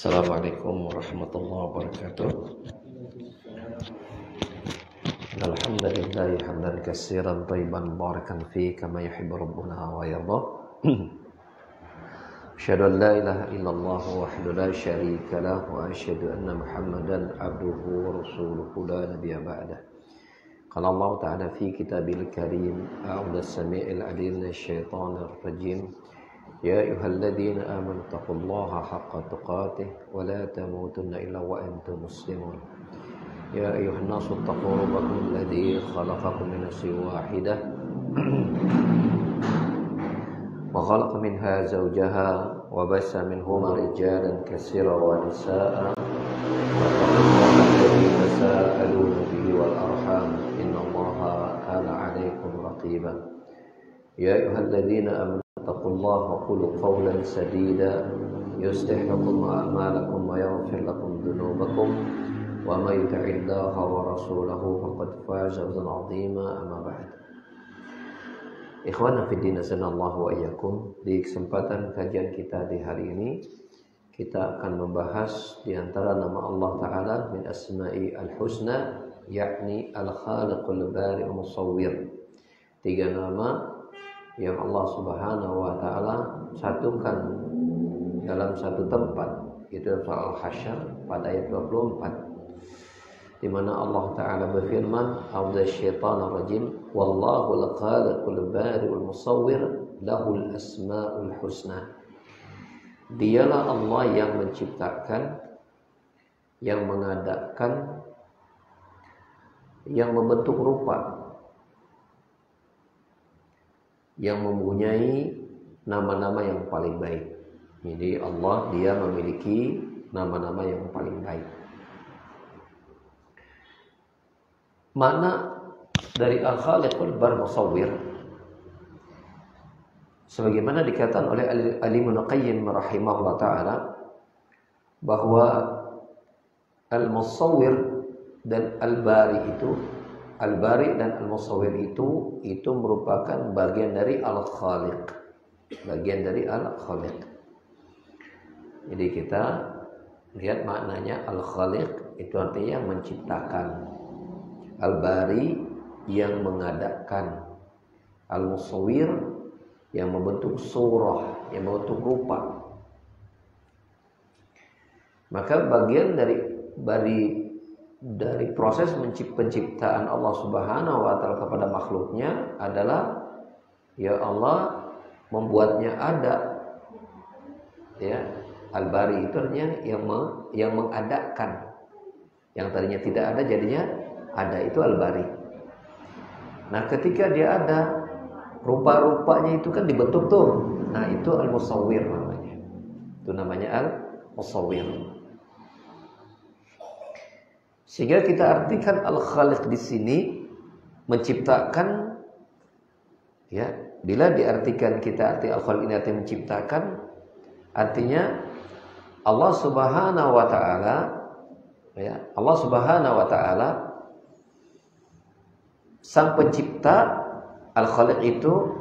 Assalamualaikum warahmatullahi wabarakatuh. Alhamdulillah hamdan katsiran thayyiban barakan fi kama yuhibbu rabbuna wa yarda. Asyhadu an la ilaha illallah wahdahu la syarika lah wa asyhadu anna Muhammadan abduhu wa rasuluhu la nabiyya ba'dah. Qala Allah ta'ala fi kitabil karim a'udzu samii'il 'aliim minasyaitonir rajim. يا أيها الذين آمنوا اتقوا الله حق تقاته ولا تموتن إلا وأنتم مسلمون يا أيها الناس اتقوا ربكم الذي خلقكم من نفس واحدة وخلق منها زوجها وبث منهما رجالا كثيرا ونساء واتقوا الله الذي تساءلون به والأرحام إن الله كان عليكم رقيبا يا أيها الذين آمنوا اتقوا الله وقولوا قولا سديدا يصلح لكم أعمالكم ويغفر لكم ذنوبكم ومن يطع الله ورسوله فقد فاز فوزا عظيما أما بعد. Ikhwana fiddin azanallahu wa iyyakum. Di kesempatan kajian kita di hari ini kita akan membahas di antara nama Allah Ta'ala min asma'i al-husna, yakni al-khaliqul bari'ul musawwir. 3 nama yang Allah Subhanahu wa taala satukan dalam satu tempat, itu surah Al-Hasyr pada ayat 24, di mana Allah Taala berfirman, "A'udzasyaitonir rajim, wallahul khaliqul bari'ul musawwir, lahul asmaul husna." Dialah Allah yang menciptakan, yang mengadakan, yang membentuk rupa, yang mempunyai nama-nama yang paling baik. Jadi Allah dia memiliki nama-nama yang paling baik. Makna dari Al-Khaliqul Bar Musawwir sebagaimana dikatakan oleh Al-Ibnu Qayyim rahimahullah taala bahwa Al-Musawwir dan Al-Bari itu, Al-Bari dan Al-Musawwir itu merupakan bagian dari Al-Khaliq. Bagian dari Al-Khaliq. Jadi kita lihat maknanya Al-Khaliq itu artinya yang menciptakan. Al-Bari yang mengadakan. Al-Musawwir yang membentuk surah, yang membentuk rupa. Maka bagian dari proses penciptaan Allah Subhanahu wa taala kepada makhluknya adalah ya Allah membuatnya ada. Ya, Al-Bari itu artinya yang mengadakan. Yang tadinya tidak ada jadinya ada, itu Al-Bari. Nah, ketika dia ada, rupa-rupanya itu kan dibentuk tuh. Nah, itu Al-Musawwir namanya. Itu namanya Al-Musawwir. Sehingga kita artikan Al-Khaliq di sini menciptakan, ya. Bila diartikan kita arti Al-Khaliq ini artinya menciptakan, artinya Allah Subhanahu wa taala, ya, Allah Subhanahu wa taala sang pencipta. Al-Khaliq itu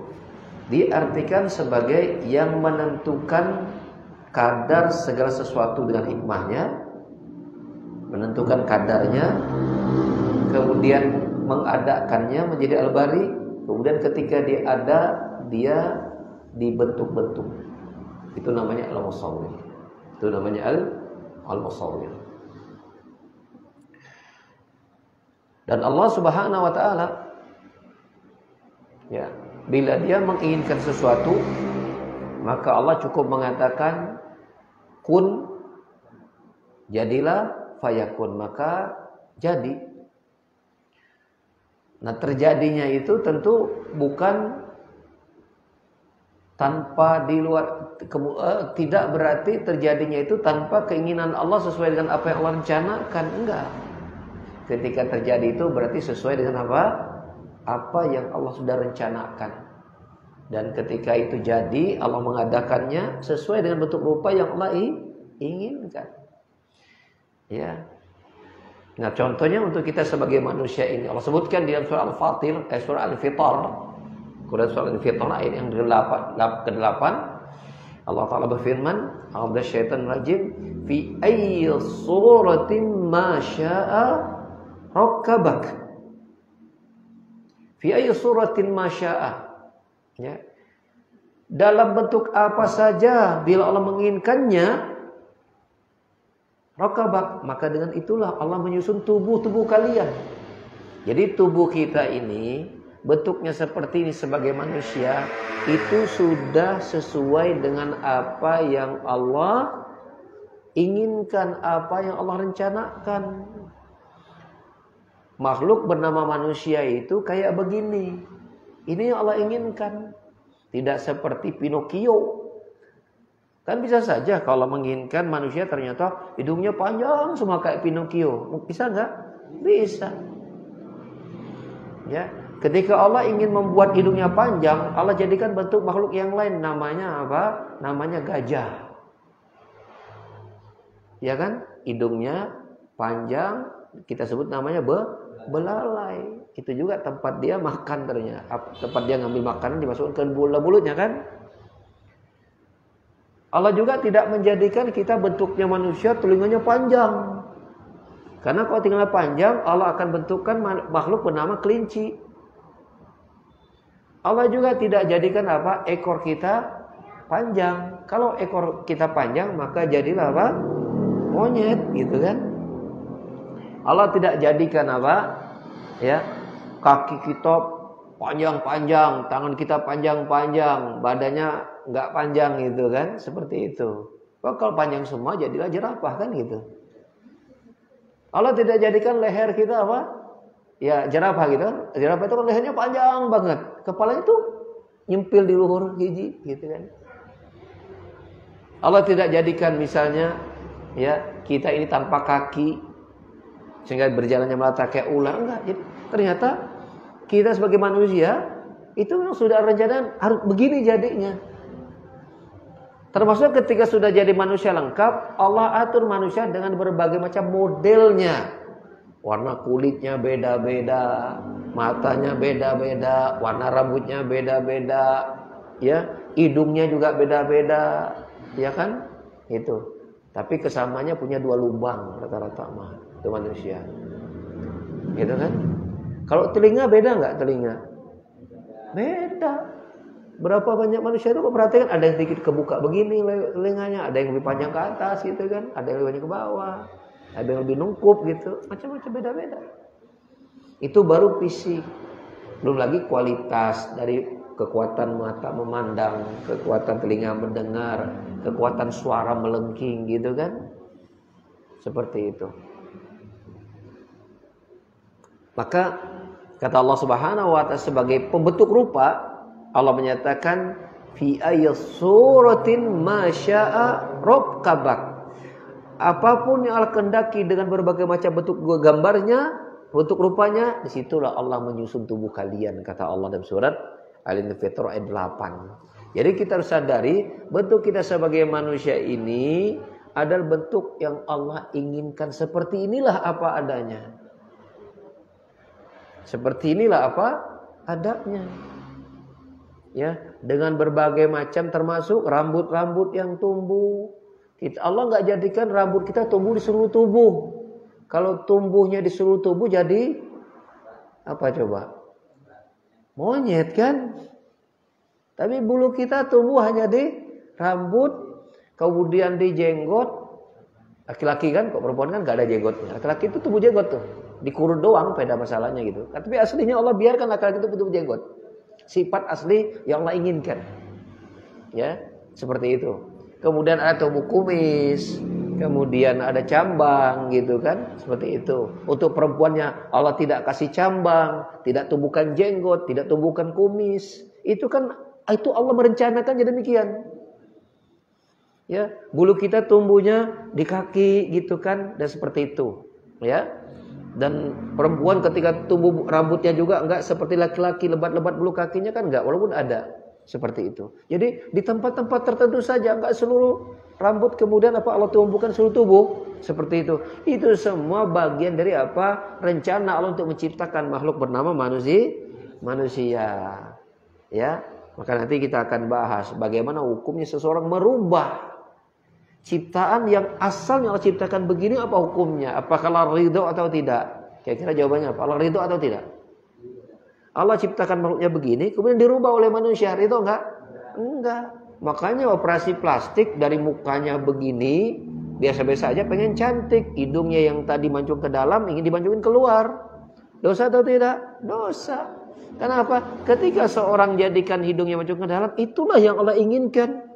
diartikan sebagai yang menentukan kadar segala sesuatu dengan hikmahnya, menentukan kadarnya, kemudian mengadakannya menjadi Al-Bari, kemudian ketika dia ada, dia dibentuk-bentuk. Itu namanya Al-Musawwir. Itu namanya Al-Musawwir. Dan Allah Subhanahu wa taala, ya, bila dia menginginkan sesuatu, maka Allah cukup mengatakan kun, jadilah, fayakun, maka jadi. Nah, terjadinya itu tentu bukan Tanpa di luar tidak berarti terjadinya itu tanpa keinginan Allah sesuai dengan apa yang Allah rencanakan, enggak. Ketika terjadi itu berarti sesuai dengan apa yang Allah sudah rencanakan. Dan ketika itu jadi, Allah mengadakannya sesuai dengan bentuk rupa yang Allah inginkan. Ya. Nah, contohnya untuk kita sebagai manusia ini Allah sebutkan di dalam surah Al-Fatir, surah Al-Fitar. Quran surah Al-Fitar ayat yang ke-8 Allah Ta'ala berfirman, a'udzu syaitanir rajim, fi ayyi suratin ma syaa rakkabak. Fi ayyi suratin ma syaa. Ya. Dalam bentuk apa saja bila Allah menginginkannya, rakabak, maka dengan itulah Allah menyusun tubuh-tubuh kalian. Jadi tubuh kita ini bentuknya seperti ini sebagai manusia itu sudah sesuai dengan apa yang Allah inginkan, apa yang Allah rencanakan. Makhluk bernama manusia itu kayak begini. Ini yang Allah inginkan. Tidak seperti Pinocchio. Kan bisa saja kalau menginginkan manusia ternyata hidungnya panjang semua kayak Pinocchio. Bisa nggak? Bisa. Ya, ketika Allah ingin membuat hidungnya panjang, Allah jadikan bentuk makhluk yang lain. Namanya apa? Namanya gajah. Ya kan? Hidungnya panjang, kita sebut namanya belalai. Itu juga tempat dia makan ternyata. Tempat dia ngambil makanan dimasukkan ke mulutnya kan? Allah juga tidak menjadikan kita bentuknya manusia, telinganya panjang. Karena kalau telinganya panjang, Allah akan bentukkan makhluk bernama kelinci. Allah juga tidak jadikan apa? Ekor kita panjang. Kalau ekor kita panjang, maka jadilah apa? Monyet, gitu kan? Allah tidak jadikan apa? Ya, kaki kita panjang-panjang, tangan kita panjang-panjang, badannya nggak panjang gitu kan, seperti itu. Kalau panjang semua jadilah jerapah kan gitu. Allah tidak jadikan leher kita apa? Ya jerapah gitu. Jerapah itu kan lehernya panjang banget, kepalanya tuh nyempil di luhur gigi gitu kan. Allah tidak jadikan misalnya ya kita ini tanpa kaki sehingga berjalannya melata kayak ular, enggak. Jadi ternyata kita sebagai manusia itu memang sudah rencana harus begini jadinya. Termasuk ketika sudah jadi manusia lengkap, Allah atur manusia dengan berbagai macam modelnya. Warna kulitnya beda-beda, matanya beda-beda, warna rambutnya beda-beda, ya, hidungnya juga beda-beda, ya kan? Itu. Tapi kesamanya punya 2 lubang rata-rata mah, itu manusia. Gitu kan? Kalau telinga beda enggak telinga? Beda. Berapa banyak manusia itu perhatikan, ada yang sedikit kebuka begini telinganya, ada yang lebih panjang ke atas gitu kan, ada yang lebih panjang ke bawah, ada yang lebih nungkup gitu, macam-macam beda-beda. Itu baru fisik. Belum lagi kualitas dari kekuatan mata memandang, kekuatan telinga mendengar, kekuatan suara melengking gitu kan. Seperti itu. Maka kata Allah Subhanahu wa taala sebagai pembentuk rupa, Allah menyatakan fi ayyi suratin ma syaa rakkabak. Apapun yang Allah kehendaki dengan berbagai macam bentuk gambarnya, bentuk rupanya, disitulah Allah menyusun tubuh kalian, kata Allah dalam surat Al-Infitar ayat 8. Jadi kita harus sadari bentuk kita sebagai manusia ini adalah bentuk yang Allah inginkan. Seperti inilah apa adanya. Seperti inilah apa adanya. Ya, dengan berbagai macam termasuk rambut-rambut yang tumbuh. Allah nggak jadikan rambut kita tumbuh di seluruh tubuh. Kalau tumbuhnya di seluruh tubuh jadi apa coba? Monyet kan? Tapi bulu kita tumbuh hanya di rambut, kemudian di jenggot. Laki-laki kan, kok perempuan kan nggak ada jenggotnya. Laki-laki itu tumbuh jenggot tuh, dikurut doang, beda masalahnya gitu. Tapi aslinya Allah biarkan laki-laki itu tumbuh jenggot. Sifat asli yang Allah inginkan. Ya, seperti itu. Kemudian ada tubuh kumis, kemudian ada cambang gitu kan, seperti itu. Untuk perempuannya Allah tidak kasih cambang, tidak tumbuhkan jenggot, tidak tumbuhkan kumis. Itu kan Itu Allah merencanakannya demikian. Ya, bulu kita tumbuhnya di kaki gitu kan, dan seperti itu. Ya. Dan perempuan ketika tumbuh rambutnya juga enggak seperti laki-laki lebat-lebat bulu kakinya kan enggak, walaupun ada seperti itu. Jadi di tempat-tempat tertentu saja, enggak seluruh rambut kemudian Allah tumbuhkan seluruh tubuh seperti itu. Itu semua bagian dari rencana Allah untuk menciptakan makhluk bernama manusia. Ya, maka nanti kita akan bahas bagaimana hukumnya seseorang merubah ciptaan yang asalnya Allah ciptakan begini, apa hukumnya? Apakah Allah ridho atau tidak? Kira-kira jawabannya apa? Allah ridho atau tidak? Allah ciptakan makhluknya begini, kemudian dirubah oleh manusia. Ridho enggak? Enggak. Makanya operasi plastik dari mukanya begini, biasa-biasa aja pengen cantik. Hidungnya yang tadi mancung ke dalam, ingin dimancungin keluar. Dosa atau tidak? Dosa. Kenapa? Ketika seorang jadikan hidungnya mancung ke dalam, itulah yang Allah inginkan.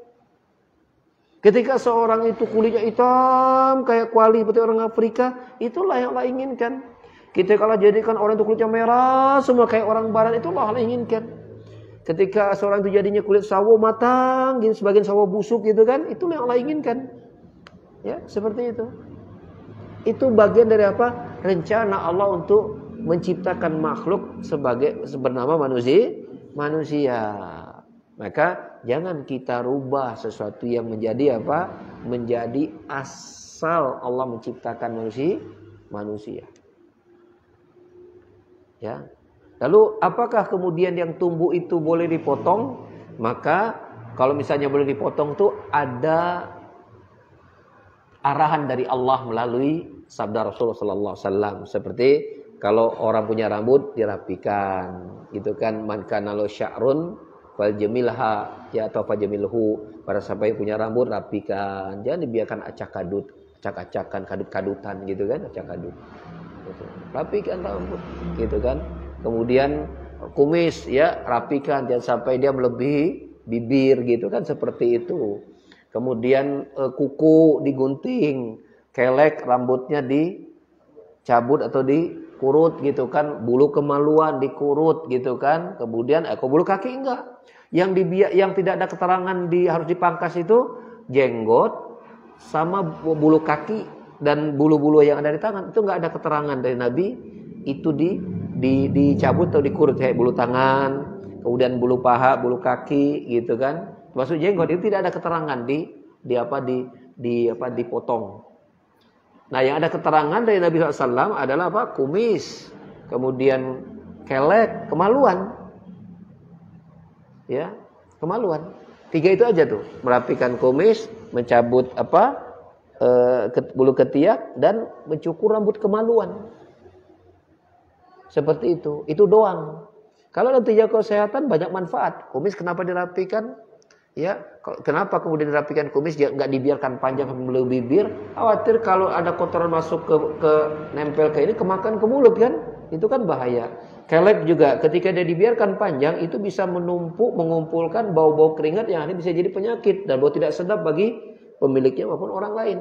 Ketika seorang itu kulitnya hitam kayak kuali seperti orang Afrika, itulah yang Allah inginkan. Ketika Allah jadikan orang itu kulitnya merah semua kayak orang barat, itulah Allah inginkan. Ketika seorang itu jadinya kulit sawo matang, gitu, sebagian sawo busuk gitu kan, itulah yang Allah inginkan. Ya, seperti itu. Itu bagian dari rencana Allah untuk menciptakan makhluk bernama manusia. Maka jangan kita rubah sesuatu yang menjadi menjadi asal Allah menciptakan manusia. Ya. Lalu apakah kemudian yang tumbuh itu boleh dipotong? Maka kalau misalnya boleh dipotong tuh ada arahan dari Allah melalui sabda Rasulullah sallallahu alaihi wasallam, seperti kalau orang punya rambut dirapikan, gitu kan, man kana lahu sya'run fal jamilha ya atau fajamilhu, para sampai punya rambut rapikan, jangan dibiarkan acak-acakan, kadut-kadutan gitu kan, acak-kadut. Gitu. Rapikan rambut, gitu kan. Kemudian kumis ya rapikan, jangan sampai dia melebihi bibir gitu kan, seperti itu. Kemudian kuku digunting, kelek rambutnya dicabut atau dikurut gitu kan, bulu kemaluan dikurut gitu kan. Kemudian bulu kaki enggak. Yang tidak ada keterangan harus dipangkas itu jenggot sama bulu kaki dan bulu-bulu yang ada di tangan, itu enggak ada keterangan dari Nabi itu dicabut atau dikurut, kayak bulu tangan, kemudian bulu paha, bulu kaki gitu kan. Maksud jenggot itu tidak ada keterangan dipotong. Nah, yang ada keterangan dari Nabi SAW adalah kumis, kemudian kelek, kemaluan. Ya, kemaluan. 3 itu aja tuh, merapikan kumis, mencabut bulu ketiak dan mencukur rambut kemaluan. Seperti itu doang. Kalau nanti jaga kesehatan banyak manfaat. Kumis kenapa dirapikan? Ya, kenapa kemudian dirapikan kumis, nggak dibiarkan panjang sampai bibir? Khawatir kalau ada kotoran masuk ke nempel ke ini, kemakan ke mulut kan? Itu kan bahaya. Kelek juga ketika dia dibiarkan panjang itu bisa menumpuk, mengumpulkan bau-bau keringat yang bisa jadi penyakit dan bau tidak sedap bagi pemiliknya maupun orang lain.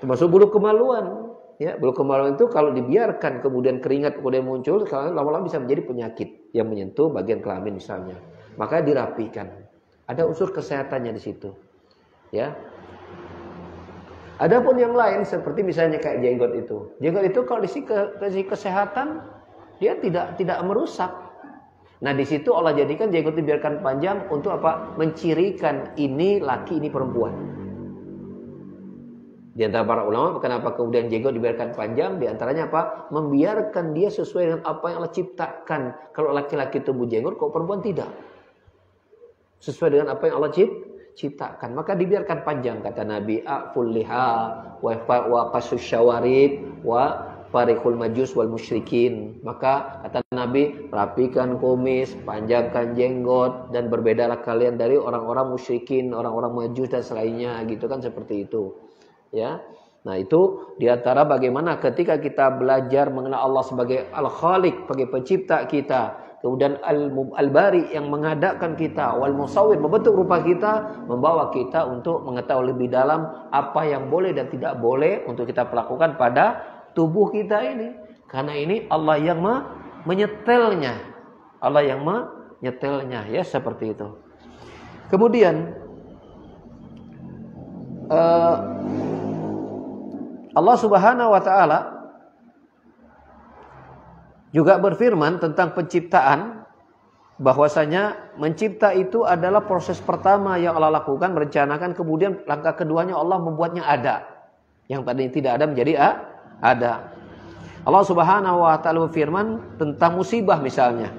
Termasuk bulu kemaluan. Ya, bulu kemaluan itu kalau dibiarkan kemudian keringat kemudian muncul, lama-lama bisa menjadi penyakit yang menyentuh bagian kelamin misalnya. Maka dirapikan. Ada unsur kesehatannya di situ. Ya. Adapun yang lain seperti misalnya kayak jenggot itu. Jenggot itu kalau di sisi kesehatan dia tidak merusak. Nah, di situ Allah jadikan jenggot dibiarkan panjang untuk mencirikan ini laki, ini perempuan. Di antara para ulama, kenapa kemudian jenggot dibiarkan panjang? Di antaranya membiarkan dia sesuai dengan apa yang Allah ciptakan. Kalau laki-laki tumbuh jenggot, kok perempuan tidak? Sesuai dengan apa yang Allah ciptakan. Maka dibiarkan panjang, kata Nabi, a'ful liha wa qasus syawarib wa farikul majus wal musyrikin. Maka kata Nabi, rapikan kumis, panjangkan jenggot, dan berbedalah kalian dari orang-orang musyrikin, orang-orang majus dan selainnya, gitu kan, seperti itu. Ya. Nah, itu diantara bagaimana ketika kita belajar mengenal Allah sebagai Al-Khaliq, sebagai pencipta kita, kemudian Al-Bari yang mengadakan kita, wal Musawwir membentuk rupa kita, membawa kita untuk mengetahui lebih dalam apa yang boleh dan tidak boleh untuk kita lakukan pada tubuh kita ini. Karena ini Allah yang menyetelnya, Allah yang nyetelnya, ya seperti itu. Kemudian Allah Subhanahu wa taala juga berfirman tentang penciptaan, bahwasanya mencipta itu adalah proses pertama yang Allah lakukan, merencanakan, kemudian langkah keduanya Allah membuatnya ada. Yang tadi tidak ada menjadi ada. Allah Subhanahu wa taala berfirman tentang musibah misalnya.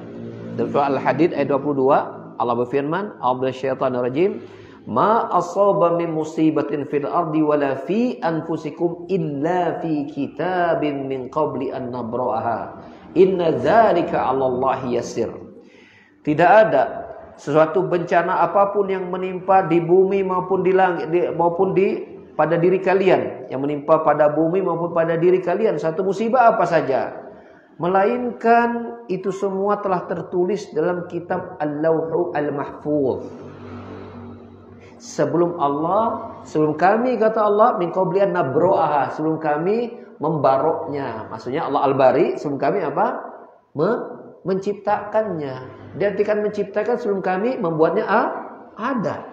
Dalam surah Al-Hadid ayat 22, Allah berfirman, "A'udzubillahi ma asaba min musibatin fil ardi wala fi anfusikum illa fi kitabin min qabli an nabra'aha. Inna dzalika 'alallahi yasir." Tidak ada sesuatu bencana apapun yang menimpa di bumi maupun di langit maupun pada diri kalian, yang menimpa pada bumi maupun pada diri kalian, satu musibah apa saja, melainkan itu semua telah tertulis dalam kitab Al-Lauhul Mahfuz. Sebelum kami, kata Allah, min qablian nabro'aha, sebelum kami membaroknya. Maksudnya Allah Al-Bari, sebelum kami apa? Menciptakannya. Diartikan menciptakan sebelum kami membuatnya ada.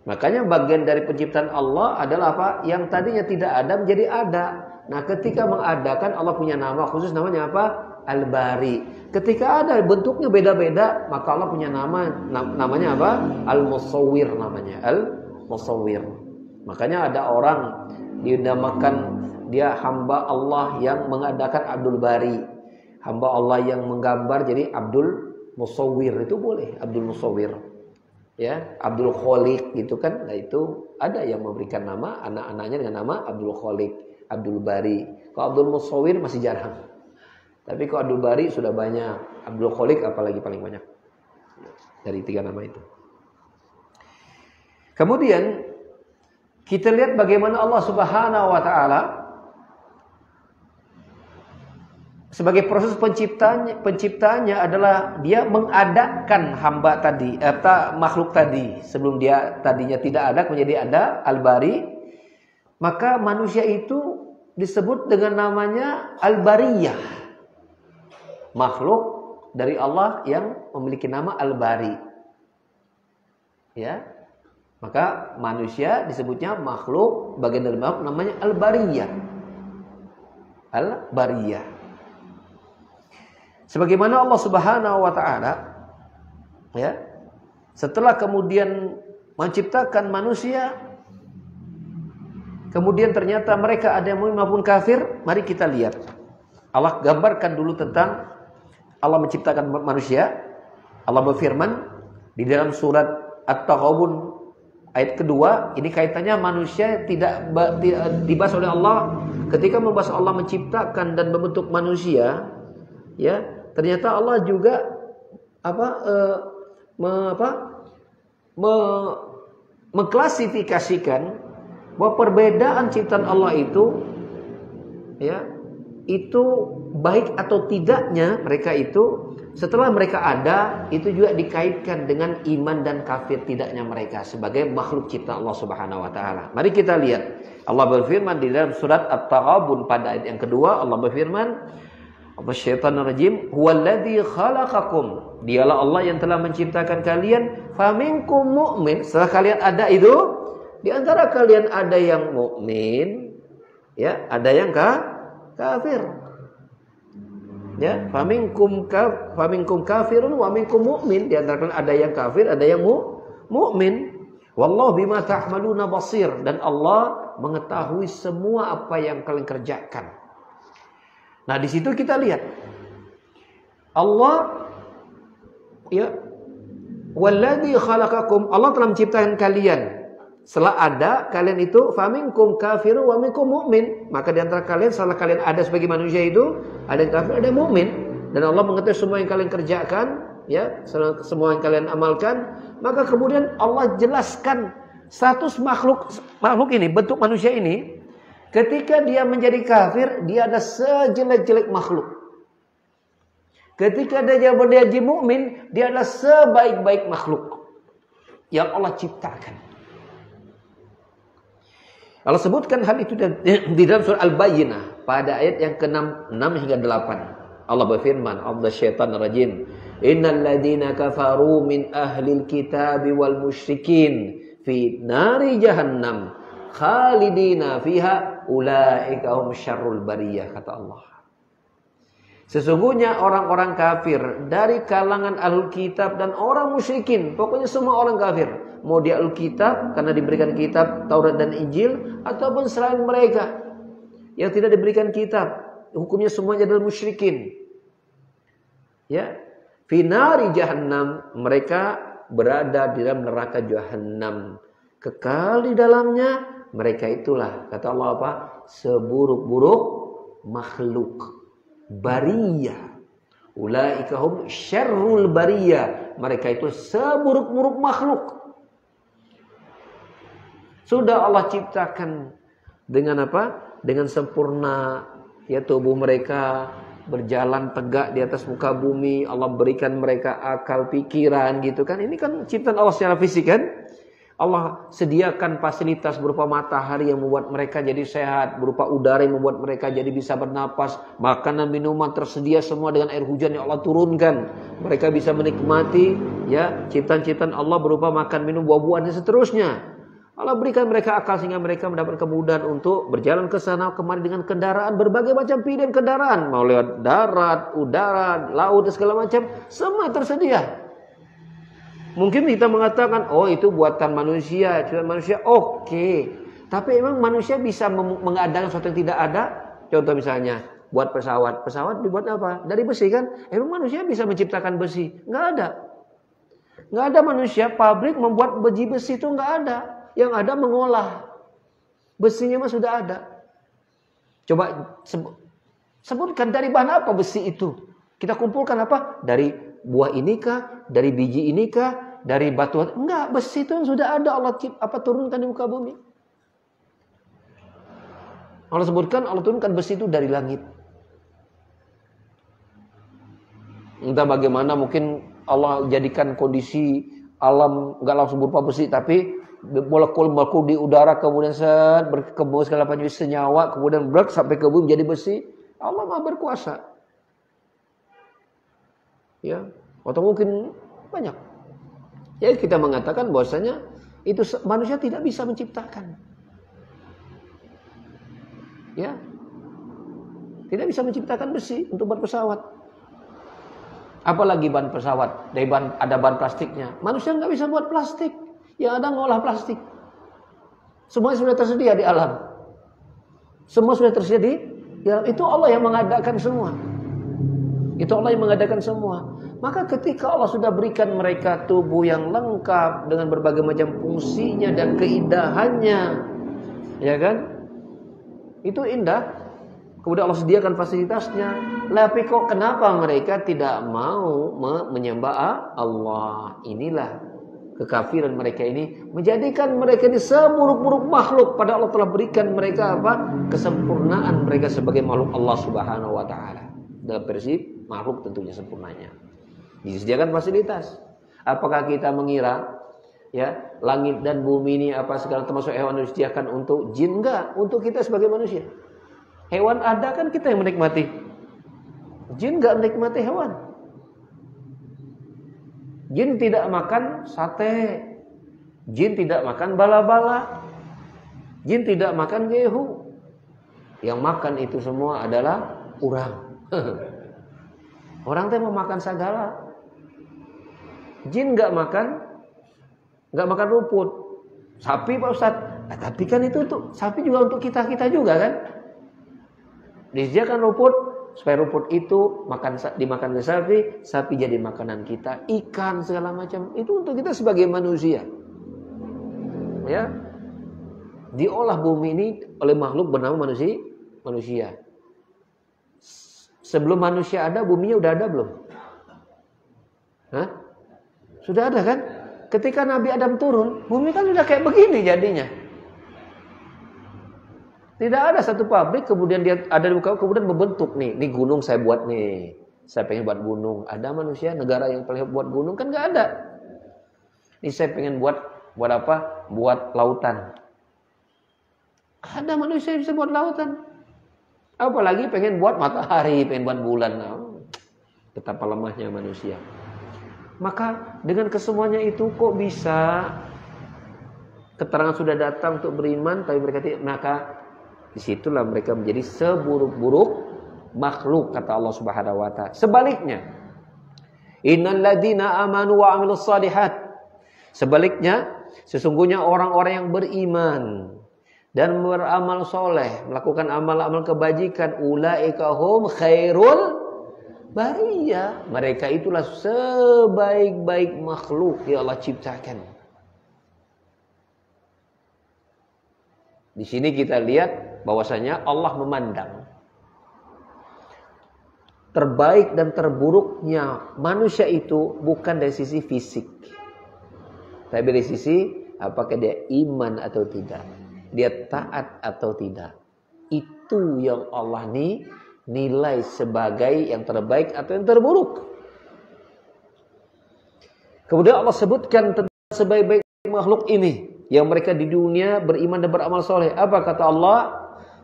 Makanya bagian dari penciptaan Allah adalah apa? Yang tadinya tidak ada menjadi ada. Nah, ketika mengadakan, Allah punya nama khusus, namanya apa? Al-Bari. Ketika ada bentuknya beda-beda, maka Allah punya namanya apa? Al-Musawwir namanya. Al-Musawwir. Makanya ada orang dinamakan dia hamba Allah yang mengadakan Abdul Bari. Hamba Allah yang menggambar jadi Abdul Musawwir, itu boleh, Abdul Musawwir. Ya, Abdul Khaliq gitu kan. Nah, itu ada yang memberikan nama anak-anaknya dengan nama Abdul Khaliq, Abdul Bari. Kalau Abdul Musawwir masih jarang. Tapi kalau Abdul Bari sudah banyak. Abdul Khaliq apalagi paling banyak. Dari 3 nama itu. Kemudian kita lihat bagaimana Allah Subhanahu wa taala sebagai proses penciptaannya adalah dia mengadakan hamba tadi atau makhluk tadi. Sebelum dia tadinya tidak ada menjadi ada, Al-Bari. Maka manusia itu disebut dengan namanya Al-Bariyah. Makhluk dari Allah yang memiliki nama Al-Bari. Ya. Maka manusia disebutnya makhluk, bagian dari makhluk namanya Al-Bariyah. Al-Bariyah. Sebagaimana Allah Subhanahu wa taala, ya, setelah kemudian menciptakan manusia, kemudian ternyata mereka ada yang mukmin maupun kafir. Mari kita lihat. Allah gambarkan dulu tentang Allah menciptakan manusia. Allah berfirman di dalam surat At-Taghabun ayat kedua. Ini kaitannya manusia tidak dibahas oleh Allah. Ketika membahas Allah menciptakan dan membentuk manusia, ya, ternyata Allah juga mengklasifikasikan bahwa perbedaan ciptaan Allah itu, ya, itu baik atau tidaknya mereka itu setelah mereka ada, itu juga dikaitkan dengan iman dan kafir tidaknya mereka sebagai makhluk ciptaan Allah Subhanahu wa taala. Mari kita lihat. Allah berfirman di dalam surat At-Taghabun pada ayat yang kedua, Allah berfirman, "Asyaitanir rajim, huwallazi khalaqakum." Dialah Allah yang telah menciptakan kalian, faminkum mu'min. Setelah kalian ada itu, di antara kalian ada yang mukmin, ya, ada yang kafir. Ya, faminkum kafirun wa minkum mu'min. Di antara kalian ada yang kafir, ada yang mukmin. Wallahu bima ta'maluna basir, dan Allah mengetahui semua apa yang kalian kerjakan. Nah, di situ kita lihat Allah, ya, wallazi khalaqakum, Allah telah menciptakan kalian. Setelah ada kalian itu, faminkum kafirun wa minkum mu'min. Maka di antara kalian, setelah kalian ada sebagai manusia itu, ada yang kafir, ada yang mukmin. Dan Allah mengetahui semua yang kalian kerjakan, ya, semua yang kalian amalkan. Maka kemudian Allah jelaskan status makhluk ini, bentuk manusia ini. Ketika dia menjadi kafir, dia ada sejelek-jelek makhluk. Ketika dia menjadi mukmin, dia adalah sebaik-baik makhluk yang Allah ciptakan. Allah sebutkan hal itu di dalam surah Al-Bayyinah pada ayat yang ke-6 hingga 8. Allah berfirman, "A'udzubillahi minasyaitonir rajim. Innal ladzina kafaru min ahlil kitabi wal musyrikin fi nari jahannam khalidina fiha ulaika hum syarrul bariyah, kata Allah. Sesungguhnya orang-orang kafir dari kalangan ahlul kitab dan orang musyrikin, pokoknya semua orang kafir, mau dia ahlul kitab karena diberikan kitab Taurat dan Injil, ataupun selain mereka yang tidak diberikan kitab, hukumnya semuanya adalah musyrikin. Ya, finari jahannam, mereka berada di dalam neraka jahannam, kekal di dalamnya. Mereka itulah, kata Allah apa? Seburuk-buruk makhluk. Bariyah. Ulaika hum syarrul bariyah. Mereka itu seburuk-buruk makhluk. Sudah Allah ciptakan dengan apa? Dengan sempurna, ya, tubuh mereka berjalan tegak di atas muka bumi. Allah berikan mereka akal pikiran gitu kan. Ini kan ciptaan Allah secara fisik kan. Allah sediakan fasilitas berupa matahari yang membuat mereka jadi sehat, berupa udara yang membuat mereka jadi bisa bernapas, makanan minuman tersedia semua dengan air hujan yang Allah turunkan. Mereka bisa menikmati, ya, ciptaan-ciptaan Allah berupa makan, minum, buah-buahan dan seterusnya. Allah berikan mereka akal sehingga mereka mendapat kemudahan untuk berjalan ke sana kemari dengan kendaraan, berbagai macam pilihan kendaraan, mau lewat darat, udara, laut dan segala macam, semua tersedia. Mungkin kita mengatakan, oh itu buatan manusia, ciptaan manusia, oke. Tapi emang manusia bisa mengadakan sesuatu yang tidak ada? Contoh misalnya, buat pesawat. Pesawat dibuat apa? Dari besi kan? Emang manusia bisa menciptakan besi? Nggak ada. Nggak ada manusia, pabrik membuat besi itu nggak ada. Yang ada mengolah. Besinya mah sudah ada. Coba sebutkan dari bahan apa besi itu? Kita kumpulkan apa? Dari buah inikah? Dari biji inikah? Dari batu? Enggak, besi itu sudah ada Allah turunkan di muka bumi. Allah sebutkan Allah turunkan besi itu dari langit. Entah bagaimana mungkin Allah jadikan kondisi alam enggak langsung berupa besi, tapi molekul-molekul di udara kemudian berkembang segala macam senyawa kemudian berat sampai ke bumi jadi besi. Allah Maha berkuasa. Ya, atau mungkin banyak. Ya, kita mengatakan bahwasanya itu manusia tidak bisa menciptakan. Ya. Tidak bisa menciptakan besi untuk buat pesawat. Apalagi ban pesawat, ada ban plastiknya. Manusia nggak bisa buat plastik. Yang ada ngolah plastik. Semuanya sudah tersedia di alam. Semua sudah tersedia di alam. Itu Allah yang mengadakan semua. Itu Allah yang mengadakan semua. Maka ketika Allah sudah berikan mereka tubuh yang lengkap dengan berbagai macam fungsinya dan keindahannya, ya kan? Itu indah. Kemudian Allah sediakan fasilitasnya. Tapi kok kenapa mereka tidak mau menyembah Allah? Inilah kekafiran mereka ini menjadikan mereka ini seburuk-buruk makhluk. Padahal Allah telah berikan mereka apa? Kesempurnaan mereka sebagai makhluk Allah Subhanahu wa taala. Dalam versi makhluk tentunya sempurnanya. Disediakan fasilitas. Apakah kita mengira ya langit dan bumi ini apa segala termasuk hewan disediakan untuk jin? Enggak, untuk kita sebagai manusia. Hewan ada kan kita yang menikmati. Jin enggak menikmati hewan. Jin tidak makan sate. Jin tidak makan bala-bala. Jin tidak makan gehu. Yang makan itu semua adalah orang. Orang teh mau makan segala. Jin nggak makan rumput. Sapi Pak Ustadz. Nah, tapi kan itu sapi juga untuk kita juga kan. Disediakan rumput supaya rumput itu dimakan oleh sapi jadi makanan kita. Ikan segala macam itu untuk kita sebagai manusia. Ya, diolah bumi ini oleh makhluk bernama manusia. Sebelum manusia ada, buminya udah ada belum? Hah? Sudah ada kan? Ketika Nabi Adam turun, bumi kan sudah kayak begini jadinya. Tidak ada satu pabrik kemudian dia ada di muka kemudian membentuk nih gunung saya buat nih. Saya pengen buat gunung. Ada manusia negara yang pengen buat gunung kan nggak ada. Ini saya pengen buat apa? Buat lautan. Ada manusia yang bisa buat lautan. Apalagi pengen buat matahari, pengen buat bulan. Betapa lemahnya manusia. Maka dengan kesemuanya itu kok bisa keterangan sudah datang untuk beriman tapi mereka tidak, maka disitulah mereka menjadi seburuk-buruk makhluk kata Allah Subhanahu wa taala. Sebaliknya, innal ladzina amanu wa 'amilus shalihat. Sebaliknya, sesungguhnya orang-orang yang beriman dan beramal soleh, melakukan amal-amal kebajikan, ulaika hum khairul bariyah. Mereka itulah sebaik-baik makhluk yang Allah ciptakan. Di sini kita lihat bahwasanya Allah memandang terbaik dan terburuknya manusia itu bukan dari sisi fisik, tapi dari sisi apakah dia iman atau tidak, dia taat atau tidak. Itu yang Allah nilai sebagai yang terbaik atau yang terburuk. Kemudian Allah sebutkan tentang sebaik-baik makhluk ini yang mereka di dunia beriman dan beramal soleh. Apa kata Allah?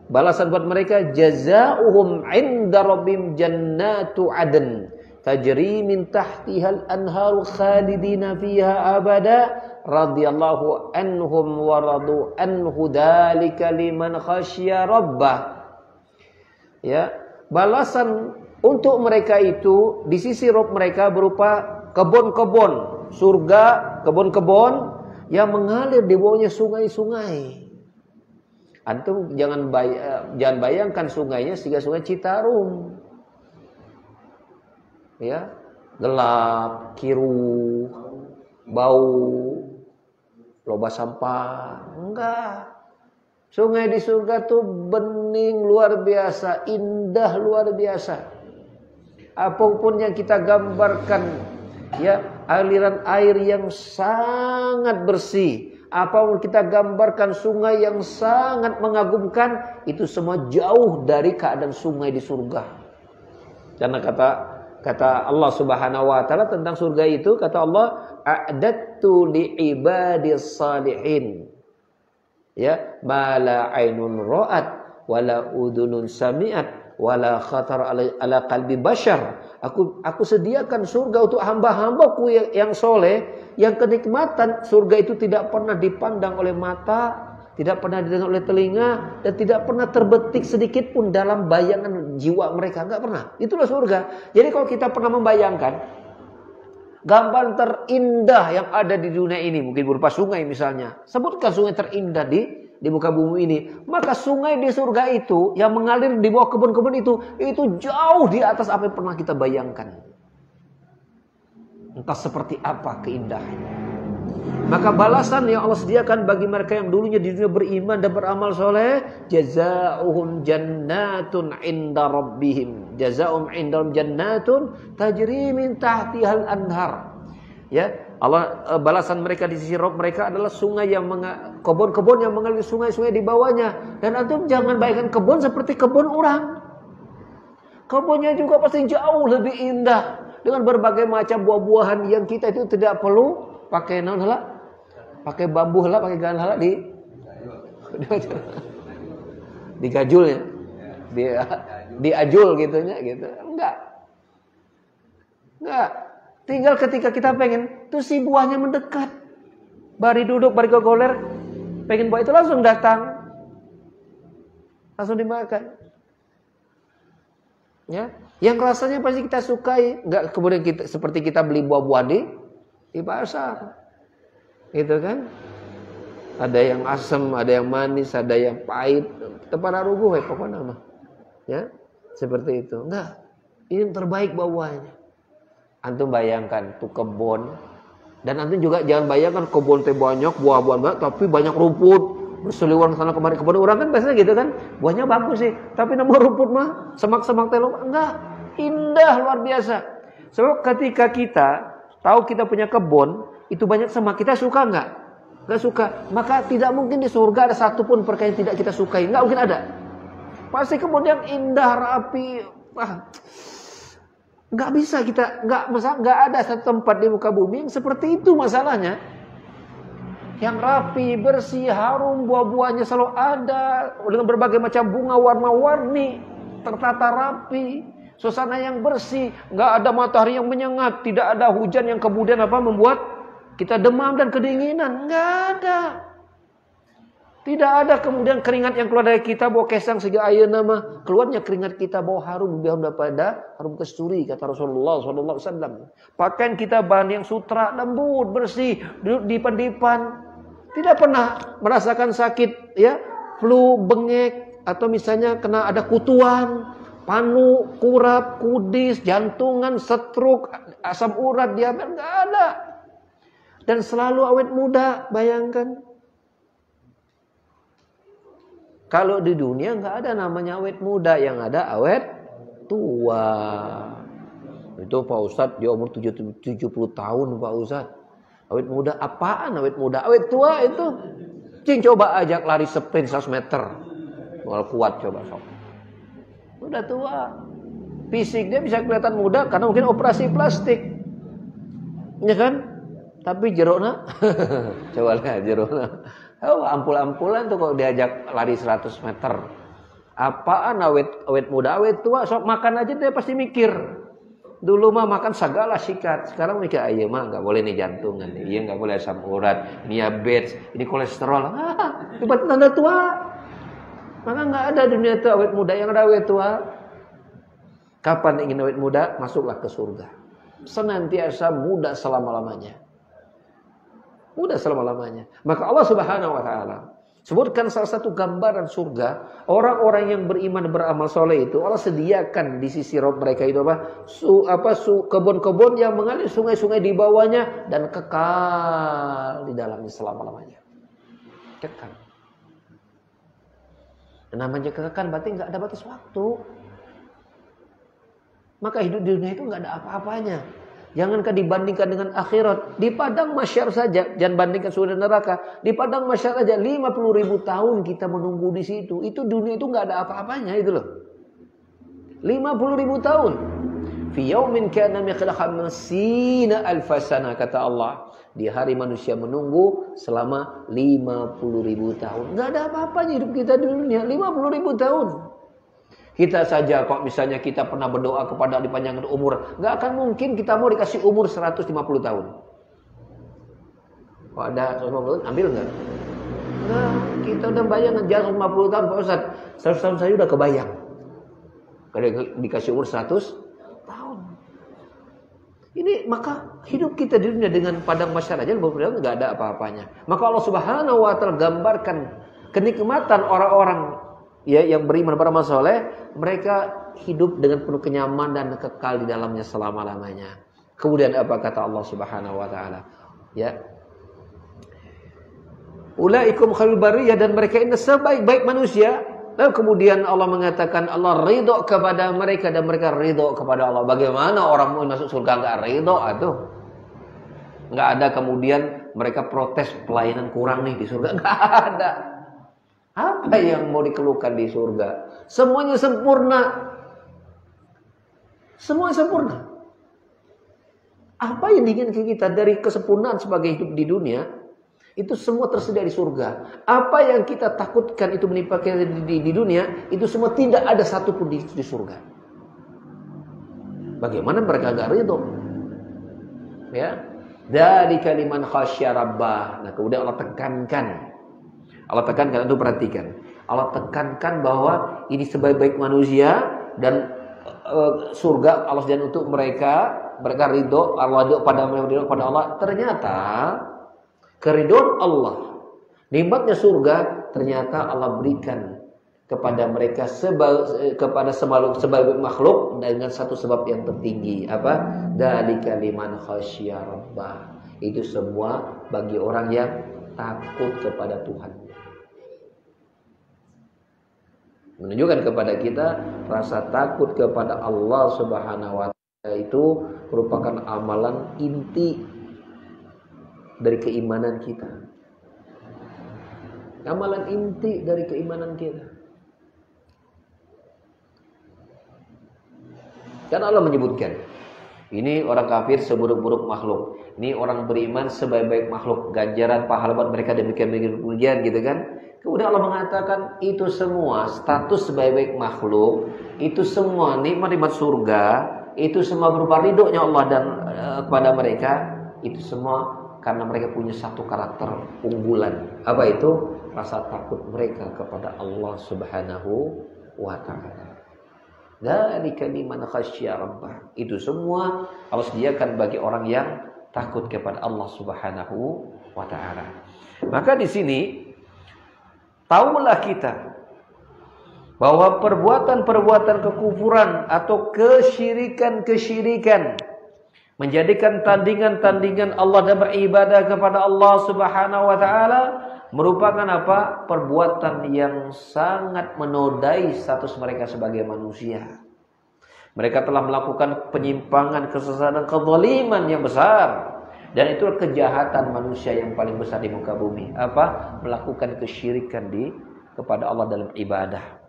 Balasan buat mereka, jazaohum 'inda rabbihim jannatu 'adn tajri min tahtihal anharu khalidina fiha abada radhiyallahu anhum wa radu anhu dzalika liman khasyya rabbah. Ya, balasan untuk mereka itu di sisi Rabb mereka berupa kebun-kebun surga, kebun-kebun yang mengalir di bawahnya sungai-sungai. Antum jangan bayangkan sungainya sehingga sungai Citarum. Ya, gelap, kiru, bau, loba sampah. Enggak. Sungai di surga tuh bening luar biasa, indah luar biasa. Apapun yang kita gambarkan, ya, aliran air yang sangat bersih, apapun kita gambarkan sungai yang sangat mengagumkan, itu semua jauh dari keadaan sungai di surga. Karena kata Allah Subhanahu wa taala tentang surga itu, kata Allah, a'dattu li'ibadis salihin. Ya, mala ainun ra'at wala udunun sami'at wala khatar ala qalbi bashar. Aku sediakan surga untuk hamba-hambaku yang soleh, yang kenikmatan surga itu tidak pernah dipandang oleh mata, tidak pernah didengar oleh telinga, dan tidak pernah terbetik sedikit pun dalam bayangan jiwa mereka. Enggak pernah. Itulah surga. Jadi kalau kita pernah membayangkan gambar terindah yang ada di dunia ini, mungkin berupa sungai misalnya. Sebutkan sungai terindah di muka bumi ini. Maka sungai di surga itu yang mengalir di bawah kebun-kebun itu jauh di atas apa yang pernah kita bayangkan. Entah seperti apa keindahannya. Maka balasan yang Allah sediakan bagi mereka yang dulunya di dunia beriman dan beramal soleh, jazaohum jannatun 'inda rabbihim, jazaohum 'indahum jannatun tajri min tahtihal anhar. Ya, Allah balasan mereka di sisi Rabb mereka adalah sungai yang kebun-kebun yang mengalir sungai-sungai di bawahnya. Dan antum jangan bayangkan kebun seperti kebun orang. Kebunnya juga pasti jauh lebih indah dengan berbagai macam buah-buahan yang kita itu tidak perlu pakai pakai bambu lah, pakai galan lah digajul ya, diajul gitunya gitu. Enggak. Tinggal ketika kita pengen, tuh si buahnya mendekat. Bari duduk, bari gogoler, pengen buah itu langsung datang. Langsung dimakan. Ya, yang rasanya pasti kita sukai, enggak kemudian kita seperti kita beli buah-buah di pasar. Gitu kan? Ada yang asam, ada yang manis, ada yang pahit. Tepara ruguh pokoknya mah. Ya, seperti itu. Enggak. Ini yang terbaik buah-buahnya. Antum bayangkan tuh kebun, dan antum juga jangan bayangkan kebun teh banyak buah-buahan banyak tapi banyak rumput berseliweran sana kemari. Kebun orang kan biasanya gitu kan, buahnya bagus sih, tapi nama rumput mah semak-semak teh enggak, indah luar biasa. Sebab ketika kita tahu kita punya kebun itu banyak semak, kita suka enggak? Enggak suka. Maka tidak mungkin di surga ada satupun perkara yang tidak kita sukai, enggak mungkin ada. Pasti kebun yang indah, rapi, nggak bisa kita, nggak ada satu tempat di muka bumi yang seperti itu masalahnya. Yang rapi, bersih, harum, buah-buahnya selalu ada dengan berbagai macam bunga warna-warni, tertata rapi. suasana yang bersih, nggak ada matahari yang menyengat, tidak ada hujan yang kemudian membuat kita demam dan kedinginan, nggak ada. Tidak ada kemudian keringat yang keluar dari kita bau kesang sehingga ayeuna mah keluarnya keringat kita bau harum daripada harum kasturi kata Rasulullah SAW. Pakaian kita bahan yang sutra lembut bersih, duduk di pendipan, tidak pernah merasakan sakit ya, flu, bengek atau misalnya kena ada kutuan, panu, kurap, kudis, jantungan, stroke, asam urat, diabetes, nggak ada. Dan selalu awet muda, bayangkan. Kalau di dunia nggak ada namanya awet muda, yang ada awet tua. Itu Pak Ustadz dia umur 70 tahun Pak Ustadz. Awet muda apaan awet muda? Awet tua itu. Cing coba ajak lari sprint 100 meter. Mal kuat coba sok. Udah tua. Fisik dia bisa kelihatan muda karena mungkin operasi plastik. Ya kan? Tapi jerona coba lihat jerona. Oh, ampul-ampulan tuh kalau diajak lari 100 meter. Apaan awet muda, awet tua, sok makan aja dia pasti mikir. Dulu mah makan segala sikat, sekarang mikir iya mah enggak boleh nih jantungan, iya enggak boleh asam urat, diabetes, ini kolesterol. Itu tanda tua. Maka enggak ada dunia itu awet muda, yang ada awet tua. Kapan ingin awet muda, masuklah ke surga. Senantiasa muda selama-lamanya. Mudah selama-lamanya. Maka Allah Subhanahu wa taala sebutkan salah satu gambaran surga, orang-orang yang beriman beramal soleh itu Allah sediakan di sisi Rabb mereka itu kebun-kebun yang mengalir sungai-sungai di bawahnya dan kekal di dalamnya selama-lamanya. Kekal. Dan namanya kekal berarti enggak ada batas waktu. Maka hidup di dunia itu enggak ada apa-apanya. Jangankah dibandingkan dengan akhirat. Di padang mahsyar saja, jangan bandingkan surga neraka. Di padang mahsyar saja 50.000 tahun kita menunggu di situ. Itu dunia itu enggak ada apa-apanya itu loh. 50.000 tahun. Fi yaumin kana miqdaruhu 50 alfasana kata Allah. Di hari manusia menunggu selama 50.000 tahun. Enggak ada apa-apanya hidup kita di dunia 50.000 tahun. Kita saja kok misalnya kita pernah berdoa kepada dipanjangkan umur, nggak akan mungkin kita mau dikasih umur 150 tahun. Kalau ada 150 tahun, ambil nggak? Nggak, kita udah bayangkan jalan 150 tahun Pak Ustaz. 100 tahun saya udah kebayang. Kalau dikasih umur 100 tahun. Ini maka hidup kita di dunia dengan padang mahsyar aja nggak ada apa-apanya. Maka Allah Subhanahu wa taala gambarkan kenikmatan orang-orang ya yang beriman beramal soleh, mereka hidup dengan penuh kenyamanan dan kekal di dalamnya selama-lamanya. Kemudian apa kata Allah Subhanahu wa taala? Ya. Ulaikum khairul bariyah, dan mereka ini sebaik-baik manusia. Lalu kemudian Allah mengatakan Allah ridho kepada mereka dan mereka ridho kepada Allah. Bagaimana orang mau masuk surga enggak ridho atuh? Enggak ada kemudian mereka protes pelayanan kurang nih di surga, enggak ada. Apa yang mau dikeluhkan di surga? Semuanya sempurna. Semuanya sempurna. Apa yang diinginkan kita dari kesempurnaan sebagai hidup di dunia, itu semua tersedia di surga. Apa yang kita takutkan itu menimpa kita di dunia, itu semua tidak ada satupun di surga. Bagaimana mereka enggak ridho? Ya. Dari kaliman khasya rabbah. Nah, kemudian Allah tekankan. Allah tekankan, itu perhatikan. Allah tekankan bahwa ini sebaik-baik manusia dan surga Allah sediakan untuk mereka. Mereka ridho, Allah ridho pada Allah. Ternyata keridhaan Allah, nikmatnya surga, ternyata Allah berikan kepada mereka kepada sebaik makhluk dengan satu sebab yang tertinggi. Apa? Dzalika liman khasya rabbah. Itu semua bagi orang yang takut kepada Tuhan. Menunjukkan kepada kita rasa takut kepada Allah Subhanahu wa taala itu merupakan amalan inti dari keimanan kita. Amalan inti dari keimanan kita. Karena Allah menyebutkan, ini orang kafir seburuk-buruk makhluk, ini orang beriman sebaik-baik makhluk, ganjaran pahala buat mereka demikian gitu kan. Kemudian Allah mengatakan itu semua status sebaik-baik makhluk, itu semua nikmat-nikmat surga, itu semua berupa ridhonya Allah dan kepada mereka, itu semua karena mereka punya satu karakter unggulan. Apa itu? Rasa takut mereka kepada Allah Subhanahu wa taala. Dzalika liman khasyya rabbah. Itu semua Allah sediakan bagi orang yang takut kepada Allah Subhanahu wa taala. Maka di sini tahulah kita bahwa perbuatan-perbuatan kekufuran atau kesyirikan-kesyirikan, menjadikan tandingan-tandingan Allah dan beribadah kepada Allah Subhanahu wa taala merupakan apa? Perbuatan yang sangat menodai status mereka sebagai manusia. Mereka telah melakukan penyimpangan, kesesatan, kezaliman yang besar. Dan itu kejahatan manusia yang paling besar di muka bumi. Apa? Melakukan kesyirikan kepada Allah dalam ibadah.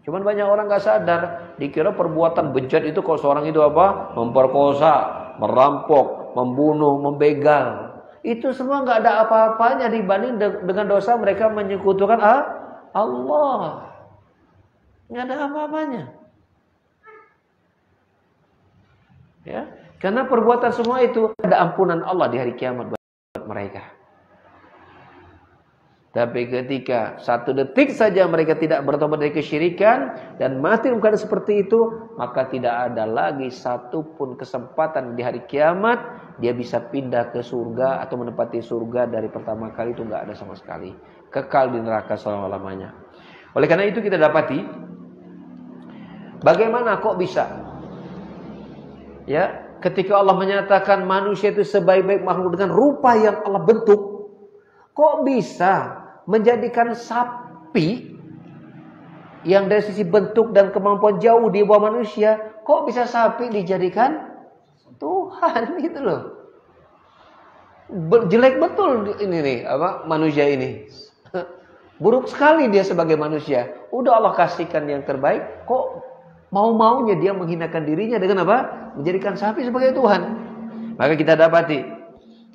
Cuman banyak orang gak sadar, dikira perbuatan bejat itu kalau seorang itu apa? Memperkosa, merampok, membunuh, membegal. Itu semua gak ada apa-apanya dibanding dengan dosa mereka menyekutukan Allah. Gak ada apa-apanya. Ya, karena perbuatan semua itu ada ampunan Allah di hari kiamat buat mereka. Tapi ketika satu detik saja mereka tidak bertobat dari kesyirikan dan mati dalam keadaan seperti itu, maka tidak ada lagi satu pun kesempatan di hari kiamat dia bisa pindah ke surga atau menempati surga dari pertama kali, itu enggak ada sama sekali. Kekal di neraka selama-lamanya. Oleh karena itu kita dapati bagaimana kok bisa ya ketika Allah menyatakan manusia itu sebaik-baik makhluk dengan rupa yang Allah bentuk, kok bisa menjadikan sapi yang dari sisi bentuk dan kemampuan jauh di bawah manusia, kok bisa sapi dijadikan Tuhan gitu loh. Jelek betul ini nih manusia ini. Buruk sekali dia sebagai manusia. Udah Allah kasihkan yang terbaik, kok mau-maunya dia menghinakan dirinya dengan apa? Menjadikan sapi sebagai Tuhan. Maka kita dapati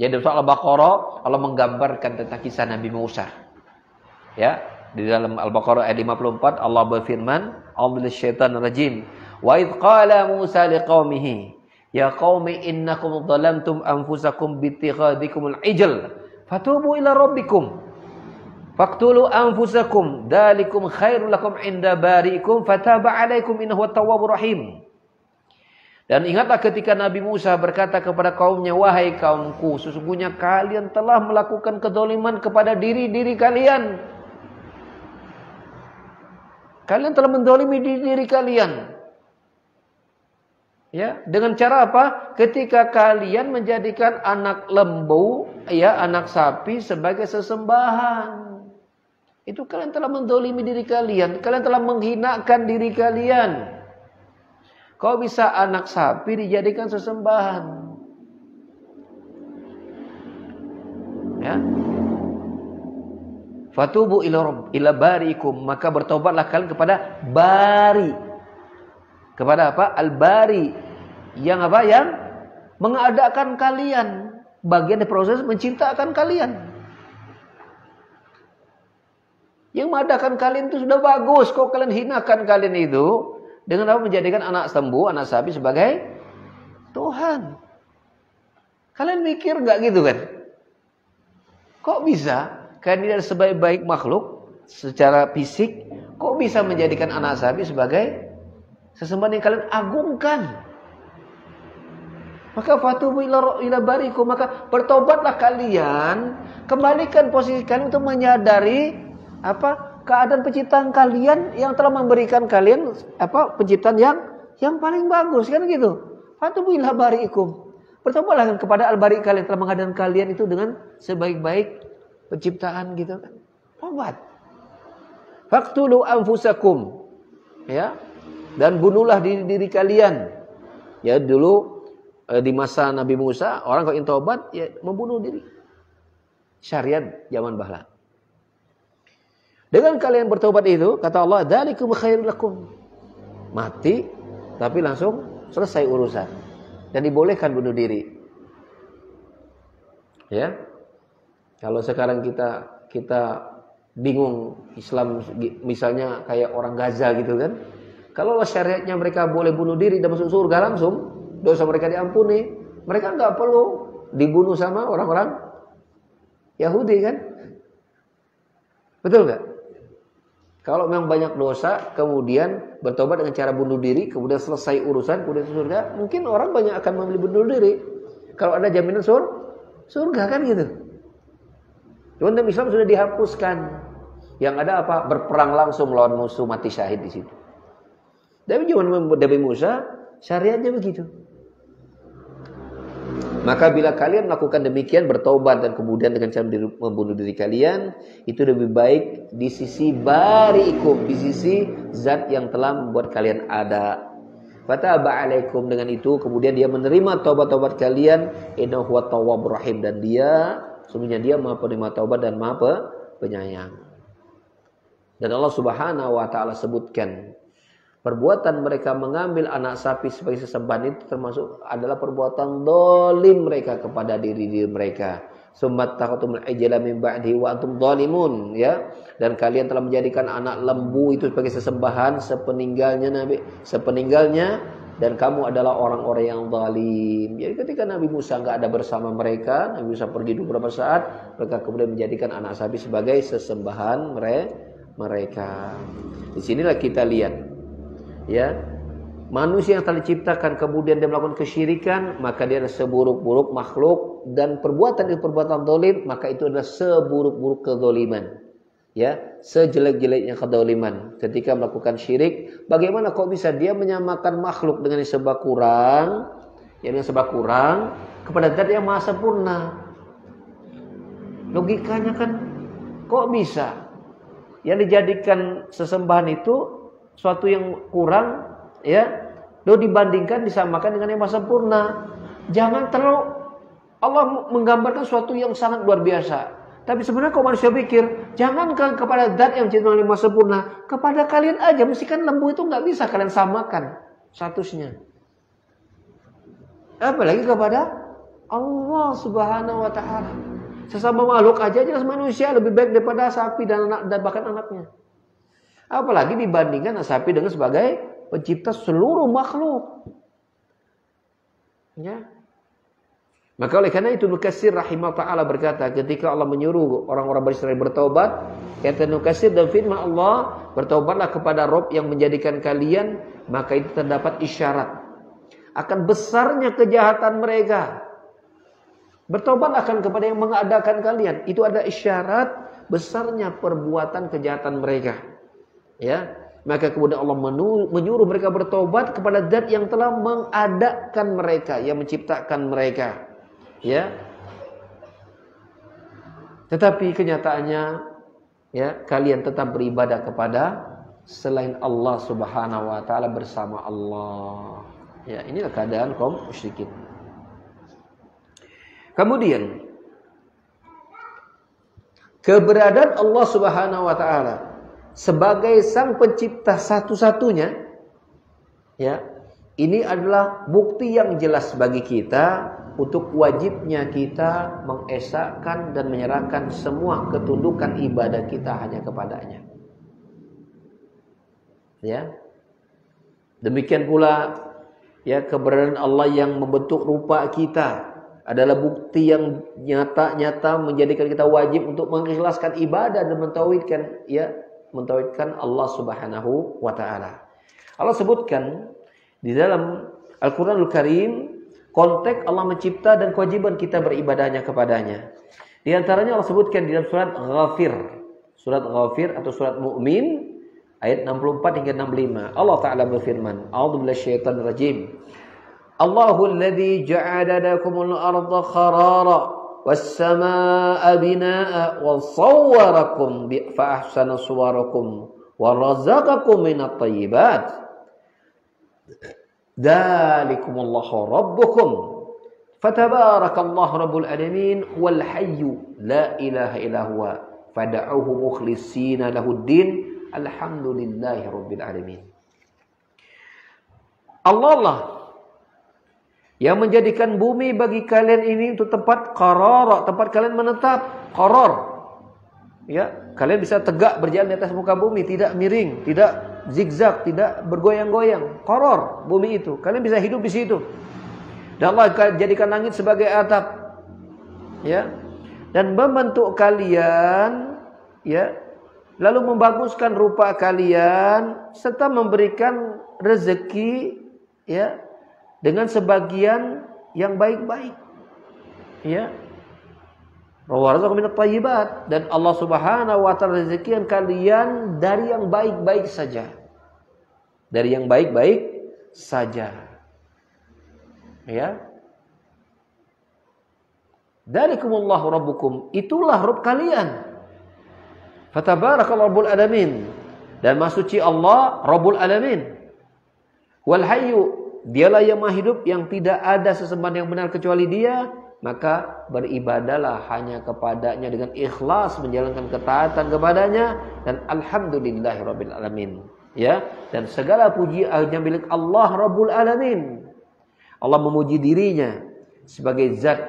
ya dalam surah Al-Baqarah Allah menggambarkan tentang kisah Nabi Musa. Ya, di dalam Al-Baqarah ayat 54 Allah berfirman, "A'udzu minasyaitonir rajim. Wa idz qala Musa liqaumihi, ya qaumi innakum dhalamtum anfusakum bittikhadikumul ijl, fatubu ila rabbikum faqtulu anfusakum dzalikum khairul lakum inda bariikum fataba 'alaikum innahu at-tawwabur rahim." Dan ingatlah ketika Nabi Musa berkata kepada kaumnya, "Wahai kaumku, sesungguhnya kalian telah melakukan kezaliman kepada diri kalian. Kalian telah menzalimi diri kalian." Ya, dengan cara apa? Ketika kalian menjadikan anak lembu, ya, anak sapi sebagai sesembahan. Itu kalian telah menzalimi diri kalian. Kalian telah menghinakan diri kalian. Kau bisa anak sapi dijadikan sesembahan. Ya. Fatubu ila bariikum, maka bertobatlah kalian kepada Bari. Kepada apa? Al-Bari. Yang apa? Yang mengadakan kalian. Bagian dari proses menciptakan kalian. Yang mengadakan kalian itu sudah bagus. Kok kalian hinakan kalian itu dengan apa? Menjadikan anak lembu, anak sapi sebagai Tuhan. Kalian mikir nggak gitu kan? Kok bisa? Kalian sebaik-baik makhluk secara fisik, kok bisa menjadikan anak sapi sebagai sesembahan yang kalian agungkan? Maka fatubu ila barikum, maka bertobatlah kalian, kembalikan posisi kalian untuk menyadari apa? Keadaan penciptaan kalian yang telah memberikan kalian apa? Penciptaan yang paling bagus, kan gitu. Fatubu ila barikum. Bertobatlah kepada al-bari kalian telah mengadakan kalian itu dengan sebaik-baik penciptaan gitu kan. Tobat. Faqtulu anfusakum. Ya. Dan bunuhlah diri kalian. Ya, dulu di masa Nabi Musa, orang kalau ingin tobat ya membunuh diri. Syariat zaman bahla. Dengan kalian bertobat itu, kata Allah, dzalikum khairul lakum. Mati tapi langsung selesai urusan. Dan dibolehkan bunuh diri. Ya. Kalau sekarang kita bingung Islam, misalnya kayak orang Gaza gitu kan. Kalau syariatnya mereka boleh bunuh diri dan masuk surga langsung, dosa mereka diampuni, mereka nggak perlu dibunuh sama orang-orang Yahudi kan. Betul nggak? Kalau memang banyak dosa, kemudian bertobat dengan cara bunuh diri, kemudian selesai urusan, kemudian surga, mungkin orang banyak akan memilih bunuh diri. Kalau ada jaminan surga kan gitu. Cuman dalam Islam sudah dihapuskan. Yang ada apa? Berperang langsung melawan musuh, mati syahid di situ. Tapi zaman Nabi Musa, syariatnya begitu. Maka bila kalian melakukan demikian, bertaubat dan kemudian dengan cara membunuh diri kalian, itu lebih baik di sisi bari'ikum, di sisi zat yang telah membuat kalian ada. Fataba alaikum, dengan itu kemudian dia menerima taubat-taubat kalian, innahu huwat tawwabur rahim, dan dia sesungguhnya dia Maha penerima taubat dan Maha penyayang. Dan Allah Subhanahu wa taala sebutkan perbuatan mereka mengambil anak sapi sebagai sesembahan itu termasuk adalah perbuatan zalim mereka kepada diri mereka. Summat taqatumul ajla min ba'di wa antum zalimun, ya. Dan kalian telah menjadikan anak lembu itu sebagai sesembahan sepeninggalnya dan kamu adalah orang-orang yang zalim. Jadi ketika Nabi Musa enggak ada bersama mereka, Nabi Musa pergi beberapa saat, mereka kemudian menjadikan anak sapi sebagai sesembahan mereka. Di sinilah kita lihat, ya, manusia yang telah diciptakan kemudian dia melakukan kesyirikan, maka dia adalah seburuk-buruk makhluk, dan perbuatan itu perbuatan zalim, maka itu adalah seburuk-buruk kezaliman, ya, sejelek-jeleknya kezaliman. Ketika melakukan syirik, bagaimana kok bisa dia menyamakan makhluk dengan yang serba kurang, kepada zat yang maha sempurna? Logikanya kan kok bisa yang dijadikan sesembahan itu suatu yang kurang, ya, lalu dibandingkan disamakan dengan yang maha sempurna. Jangan terlalu Allah menggambarkan suatu yang sangat luar biasa. Tapi sebenarnya kalau manusia pikir, jangankan kepada zat yang menciptakan yang maha sempurna, kepada kalian aja, mesti kan lembu itu nggak bisa kalian samakan statusnya. Apalagi kepada Allah Subhanahu wa taala. Sesama makhluk aja jelas manusia lebih baik daripada sapi dan anak dan bahkan anaknya. Apalagi dibandingkan sapi dengan sebagai pencipta seluruh makhluk. Ya. Maka oleh karena itu Ibnu Katsir rahimahullah taala berkata, ketika Allah menyuruh orang-orang Bani Israil bertaubat, kata Ibnu Katsir, dan firman Allah, bertaubatlah kepada Rabb yang menjadikan kalian, maka itu terdapat isyarat akan besarnya kejahatan mereka. Bertobat akan kepada yang mengadakan kalian. Itu ada isyarat besarnya perbuatan kejahatan mereka. Ya, maka kemudian Allah menyuruh mereka bertobat kepada zat yang telah mengadakan mereka, yang menciptakan mereka. Ya. Tetapi kenyataannya, ya, kalian tetap beribadah kepada selain Allah Subhanahu wa taala bersama Allah. Ya, inilah keadaan kaum musyrikin. Kemudian keberadaan Allah Subhanahu wa taala sebagai sang pencipta satu-satunya, ya, ini adalah bukti yang jelas bagi kita untuk wajibnya kita mengesahkan dan menyerahkan semua ketundukan ibadah kita hanya kepadanya. Ya. Demikian pula, ya, keberadaan Allah yang membentuk rupa kita adalah bukti yang nyata-nyata menjadikan kita wajib untuk mengikhlaskan ibadah dan mentauhidkan, ya, mentauhidkan Allah Subhanahu wa taala. Allah sebutkan di dalam Al-Qur'anul Karim konteks Allah mencipta dan kewajiban kita beribadahnya kepadanya. Di antaranya Allah sebutkan di dalam surat Ghafir. Surat Ghafir atau surat Mu'min ayat 64 hingga 65. Allah taala berfirman, A'udzu billahi rajim. Allahu alladzi ja'ala lakumul arda qarara was-samaa'a binaa'a wa sawwarakum fa ahsana suwarakum wa razaqakum minat thayyibat. Dzalikumullahu rabbukum fatabarakallahu rabbul alamin huwal hayyu la ilaha illa huwa fad'uuhu mukhlishina lahuddin alhamdulillahi rabbil alamin. Allah yang menjadikan bumi bagi kalian ini untuk tempat qarar, tempat kalian menetap, qarar. Ya, kalian bisa tegak berjalan di atas muka bumi, tidak miring, tidak zigzag, tidak bergoyang-goyang. Qaror bumi itu. Kalian bisa hidup di situ. Dan Allah jadikan langit sebagai atap. Ya. Dan membentuk kalian, ya, lalu membaguskan rupa kalian serta memberikan rezeki, ya, dengan sebagian yang baik-baik. Ya. Rawarazaqakum minat thayyibat, dan Allah Subhanahu wa taala rezekikan kalian dari yang baik-baik saja. Dari yang baik-baik saja. Ya. Dzalikumullahu rabbukum, itulah Rabb kalian. Fatabarakallahu rabbul alamin, dan Maha Suci Allah Rabbul alamin. Wal hayyu, dialah yang maha hidup yang tidak ada sesembahan yang benar kecuali Dia. Maka beribadalah hanya kepadanya dengan ikhlas, menjalankan ketaatan kepadanya, dan alhamdulillahirabbil alamin. Ya, dan segala puji hanya milik Allah Rabbul alamin. Allah memuji dirinya sebagai zat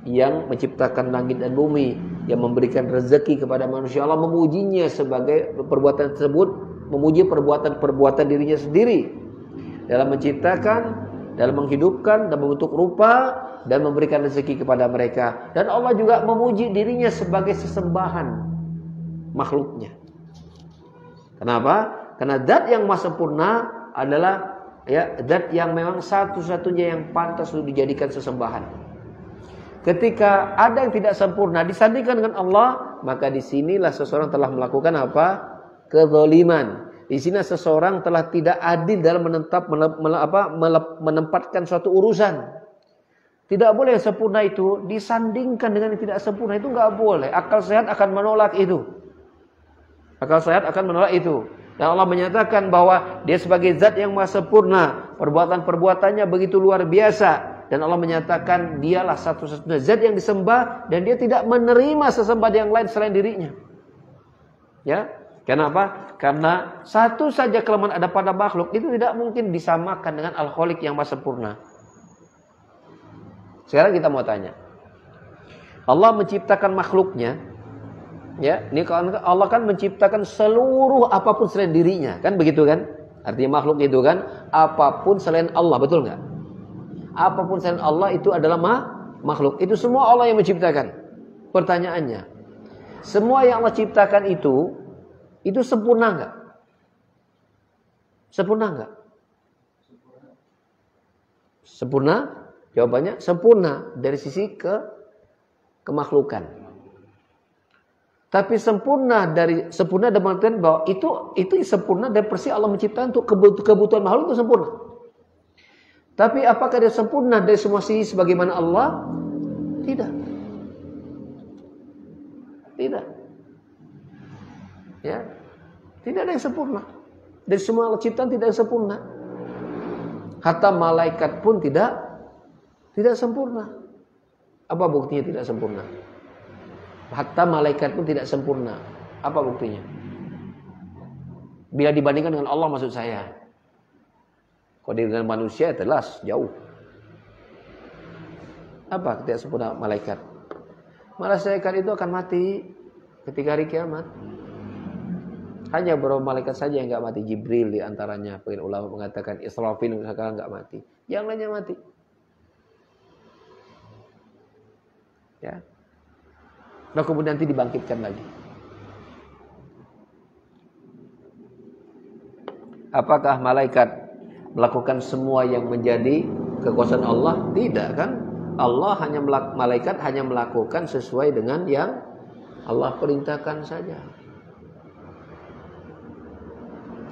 yang menciptakan langit dan bumi, yang memberikan rezeki kepada manusia. Allah memujinya sebagai perbuatan tersebut, memuji perbuatan dirinya sendiri dalam menciptakan, dalam menghidupkan dan membentuk rupa dan memberikan rezeki kepada mereka. Dan Allah juga memuji dirinya sebagai sesembahan makhluknya. Kenapa? Karena zat yang maha sempurna adalah, ya, zat yang memang satu-satunya yang pantas untuk dijadikan sesembahan. Ketika ada yang tidak sempurna disandingkan dengan Allah, maka disinilah seseorang telah melakukan apa? Kezaliman. Di sini seseorang telah tidak adil dalam menempatkan suatu urusan. Tidak boleh yang sempurna itu disandingkan dengan yang tidak sempurna, itu nggak boleh. Akal sehat akan menolak itu. Akal sehat akan menolak itu. Dan Allah menyatakan bahwa Dia sebagai zat yang maha sempurna, perbuatan-perbuatannya begitu luar biasa. Dan Allah menyatakan Dialah satu-satunya zat yang disembah, dan Dia tidak menerima sesembahan yang lain selain dirinya. Ya, kenapa? Karena satu saja kelemahan ada pada makhluk itu tidak mungkin disamakan dengan Al-Khaliq yang maha sempurna. Sekarang kita mau tanya, Allah menciptakan makhluknya, ya, ini Allah kan menciptakan seluruh apapun selain dirinya, kan begitu kan? Artinya makhluk itu kan apapun selain Allah, betul nggak? Apapun selain Allah itu adalah makhluk. Itu semua Allah yang menciptakan. Pertanyaannya, semua yang Allah ciptakan itu sempurna nggak? Sempurna nggak? Sempurna? Jawabannya sempurna dari sisi kemakhlukan. Tapi sempurna dalam artian bahwa itu sempurna dari persis Allah menciptakan untuk kebutuhan makhluk itu sempurna. Tapi apakah dia sempurna dari semua sisi sebagaimana Allah? Tidak. Tidak. Ya. Tidak ada yang sempurna. Dari semua ciptaan tidak yang sempurna. Hatta malaikat pun tidak sempurna. Apa buktinya tidak sempurna? Hatta malaikat pun tidak sempurna. Apa buktinya? Bila dibandingkan dengan Allah maksud saya. Kalau dengan manusia jelas jauh. Apa tidak sempurna malaikat? Malaikat itu akan mati ketika hari kiamat. Hanya beberapa malaikat saja yang enggak mati. Jibril di antaranya. Pengen ulama mengatakan Israfil sekarang enggak mati. Yang lainnya mati. Ya. Nah kemudian nanti dibangkitkan lagi. Apakah malaikat melakukan semua yang menjadi kekuasaan Allah? Tidak kan? Malaikat hanya melakukan sesuai dengan yang Allah perintahkan saja.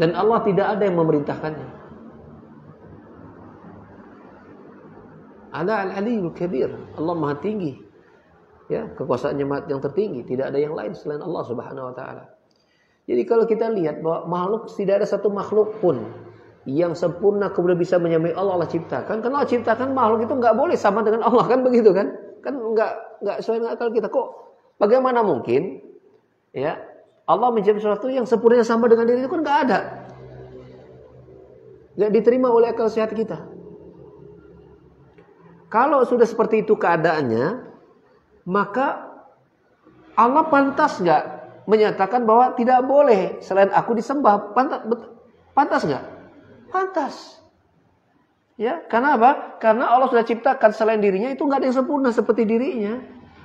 Dan Allah tidak ada yang memerintahkannya. Al-Aliyyul Kabir. Allah Maha Tinggi. Ya, kekuasaannya yang tertinggi, tidak ada yang lain selain Allah Subhanahu wa taala. Jadi kalau kita lihat bahwa makhluk, tidak ada satu makhluk pun yang sempurna kemudian bisa menyamai Allah ciptakan. Karena Allah ciptakan makhluk itu enggak boleh sama dengan Allah, kan begitu kan? Kan enggak sesuai dengan akal kita. Kok bagaimana mungkin ya Allah menciptakan sesuatu yang sempurna sama dengan diri itu kan enggak ada. Enggak diterima oleh akal sehat kita. Kalau sudah seperti itu keadaannya, maka Allah pantas nggak menyatakan bahwa tidak boleh selain aku disembah. Pantas nggak? Pantas. Ya, karena apa? Karena Allah sudah ciptakan selain dirinya itu nggak ada yang sempurna seperti dirinya.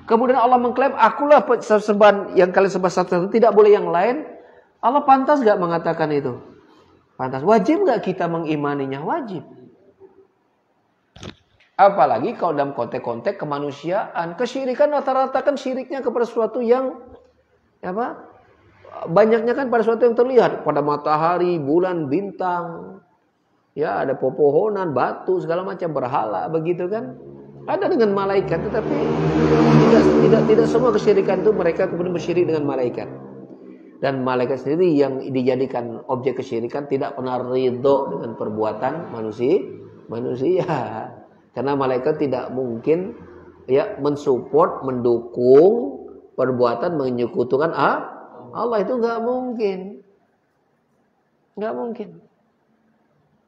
Kemudian Allah mengklaim, akulah sesembahan yang kalian sembah satu-satu, tidak boleh yang lain. Allah pantas nggak mengatakan itu? Pantas. Wajib nggak kita mengimaninya? Wajib. Apalagi kalau dalam konteks-konteks kemanusiaan, kesyirikan rata-rata kan syiriknya kepada sesuatu yang apa? Banyaknya kan pada sesuatu yang terlihat, pada matahari, bulan, bintang. Ya, ada pepohonan, batu, segala macam, berhala, begitu kan? Ada dengan malaikat, tetapi tidak semua kesyirikan itu mereka kemudian bersyirik dengan malaikat. Dan malaikat sendiri yang dijadikan objek kesyirikan tidak pernah ridho dengan perbuatan manusia. Karena malaikat tidak mungkin ya mensupport, mendukung perbuatan menyekutukan Allah, itu nggak mungkin. Nggak mungkin.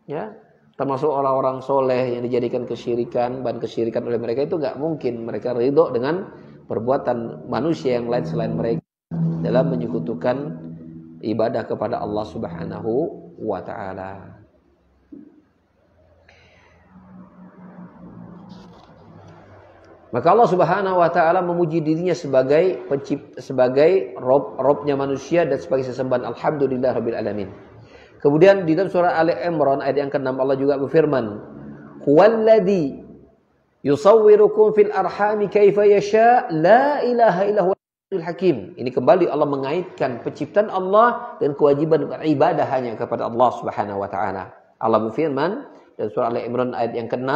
Ya, termasuk orang-orang soleh yang dijadikan kesyirikan, bahan kesyirikan oleh mereka itu nggak mungkin mereka ridho dengan perbuatan manusia yang lain selain mereka dalam menyekutukan ibadah kepada Allah Subhanahu wa Ta'ala. Maka Allah Subhanahu wa Ta'ala memuji dirinya sebagai pencipta, sebagai Robnya manusia dan sebagai sesembahan. Alhamdulillah Rabbil Alamin. Kemudian di dalam surah Ali Imran ayat yang ke-6 Allah juga berfirman, "Huwallazi yusawwirukum fil arhami kaifa yasha, la ilaha illa huwal hakim." Ini kembali Allah mengaitkan penciptaan Allah dan kewajiban beribadah hanya kepada Allah Subhanahu wa Ta'ala. Allah berfirman dalam surah Ali Imran ayat yang ke-6,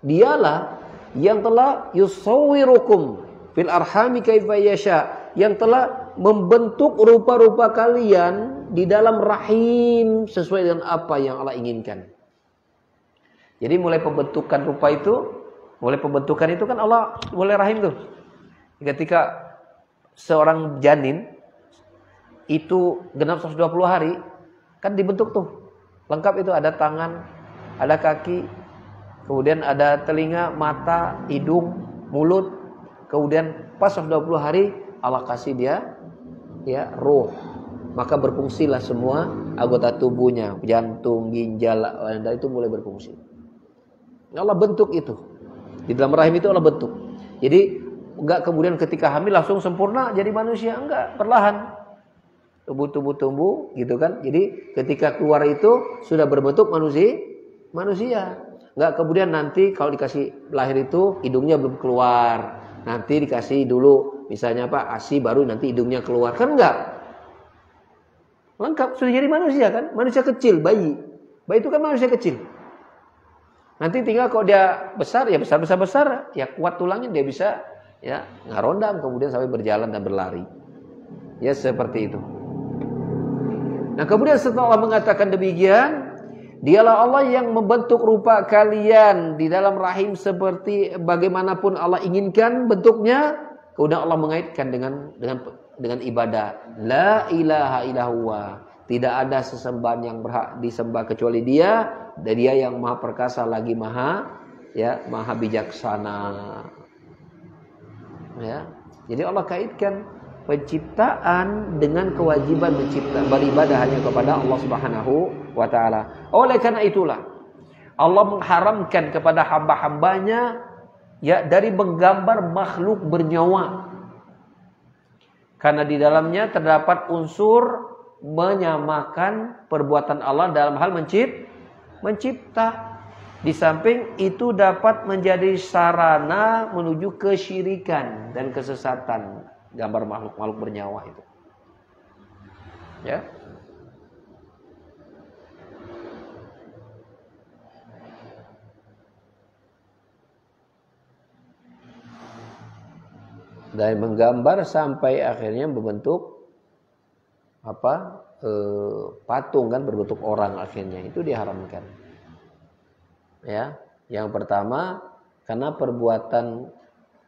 Dialah yang telah yusawwirukum fil arhami kaifa yasha, yang telah membentuk rupa-rupa kalian di dalam rahim sesuai dengan apa yang Allah inginkan. Jadi mulai pembentukan itu kan Allah mulai rahim tuh. Ketika seorang janin itu genap 120 hari kan dibentuk tuh. Lengkap itu, ada tangan, ada kaki, kemudian ada telinga, mata, hidung, mulut. Kemudian pas 120 hari Allah kasih dia ya ruh. Maka berfungsilah semua anggota tubuhnya, jantung, ginjal, itu mulai berfungsi. Allah bentuk itu. Di dalam rahim itu Allah bentuk. Jadi enggak kemudian ketika hamil langsung sempurna jadi manusia, enggak, perlahan. Tubuh tumbuh gitu kan. Jadi ketika keluar itu sudah berbentuk manusia. Enggak kemudian nanti kalau dikasih lahir itu hidungnya belum keluar. Nanti dikasih dulu misalnya ASI baru nanti hidungnya keluar. Kan enggak. Lengkap, sudah jadi manusia kan? Manusia kecil, bayi. Bayi itu kan manusia kecil. Nanti tinggal kalau dia besar, ya besar, ya kuat tulangnya, dia bisa ya ngarondang, kemudian sampai berjalan dan berlari. Ya seperti itu. Nah kemudian setelah Allah mengatakan demikian, dialah Allah yang membentuk rupa kalian di dalam rahim seperti bagaimanapun Allah inginkan bentuknya. Kemudian Allah mengaitkan dengan ibadah. La ilaha illallah. Tidak ada sesembahan yang berhak disembah kecuali Dia. Dan Dia yang maha perkasa lagi maha bijaksana. Ya. Jadi Allah kaitkan penciptaan dengan kewajiban beribadah hanya kepada Allah Subhanahu wa Ta'ala. Oleh karena itulah Allah mengharamkan kepada hamba-hambanya ya dari menggambar makhluk bernyawa. Karena di dalamnya terdapat unsur menyamakan perbuatan Allah dalam hal mencipta. Di samping itu dapat menjadi sarana menuju kesyirikan dan kesesatan gambar makhluk-makhluk bernyawa itu. Ya. Dan menggambar sampai akhirnya membentuk patung kan, berbentuk orang akhirnya, itu diharamkan. Ya, yang pertama karena perbuatan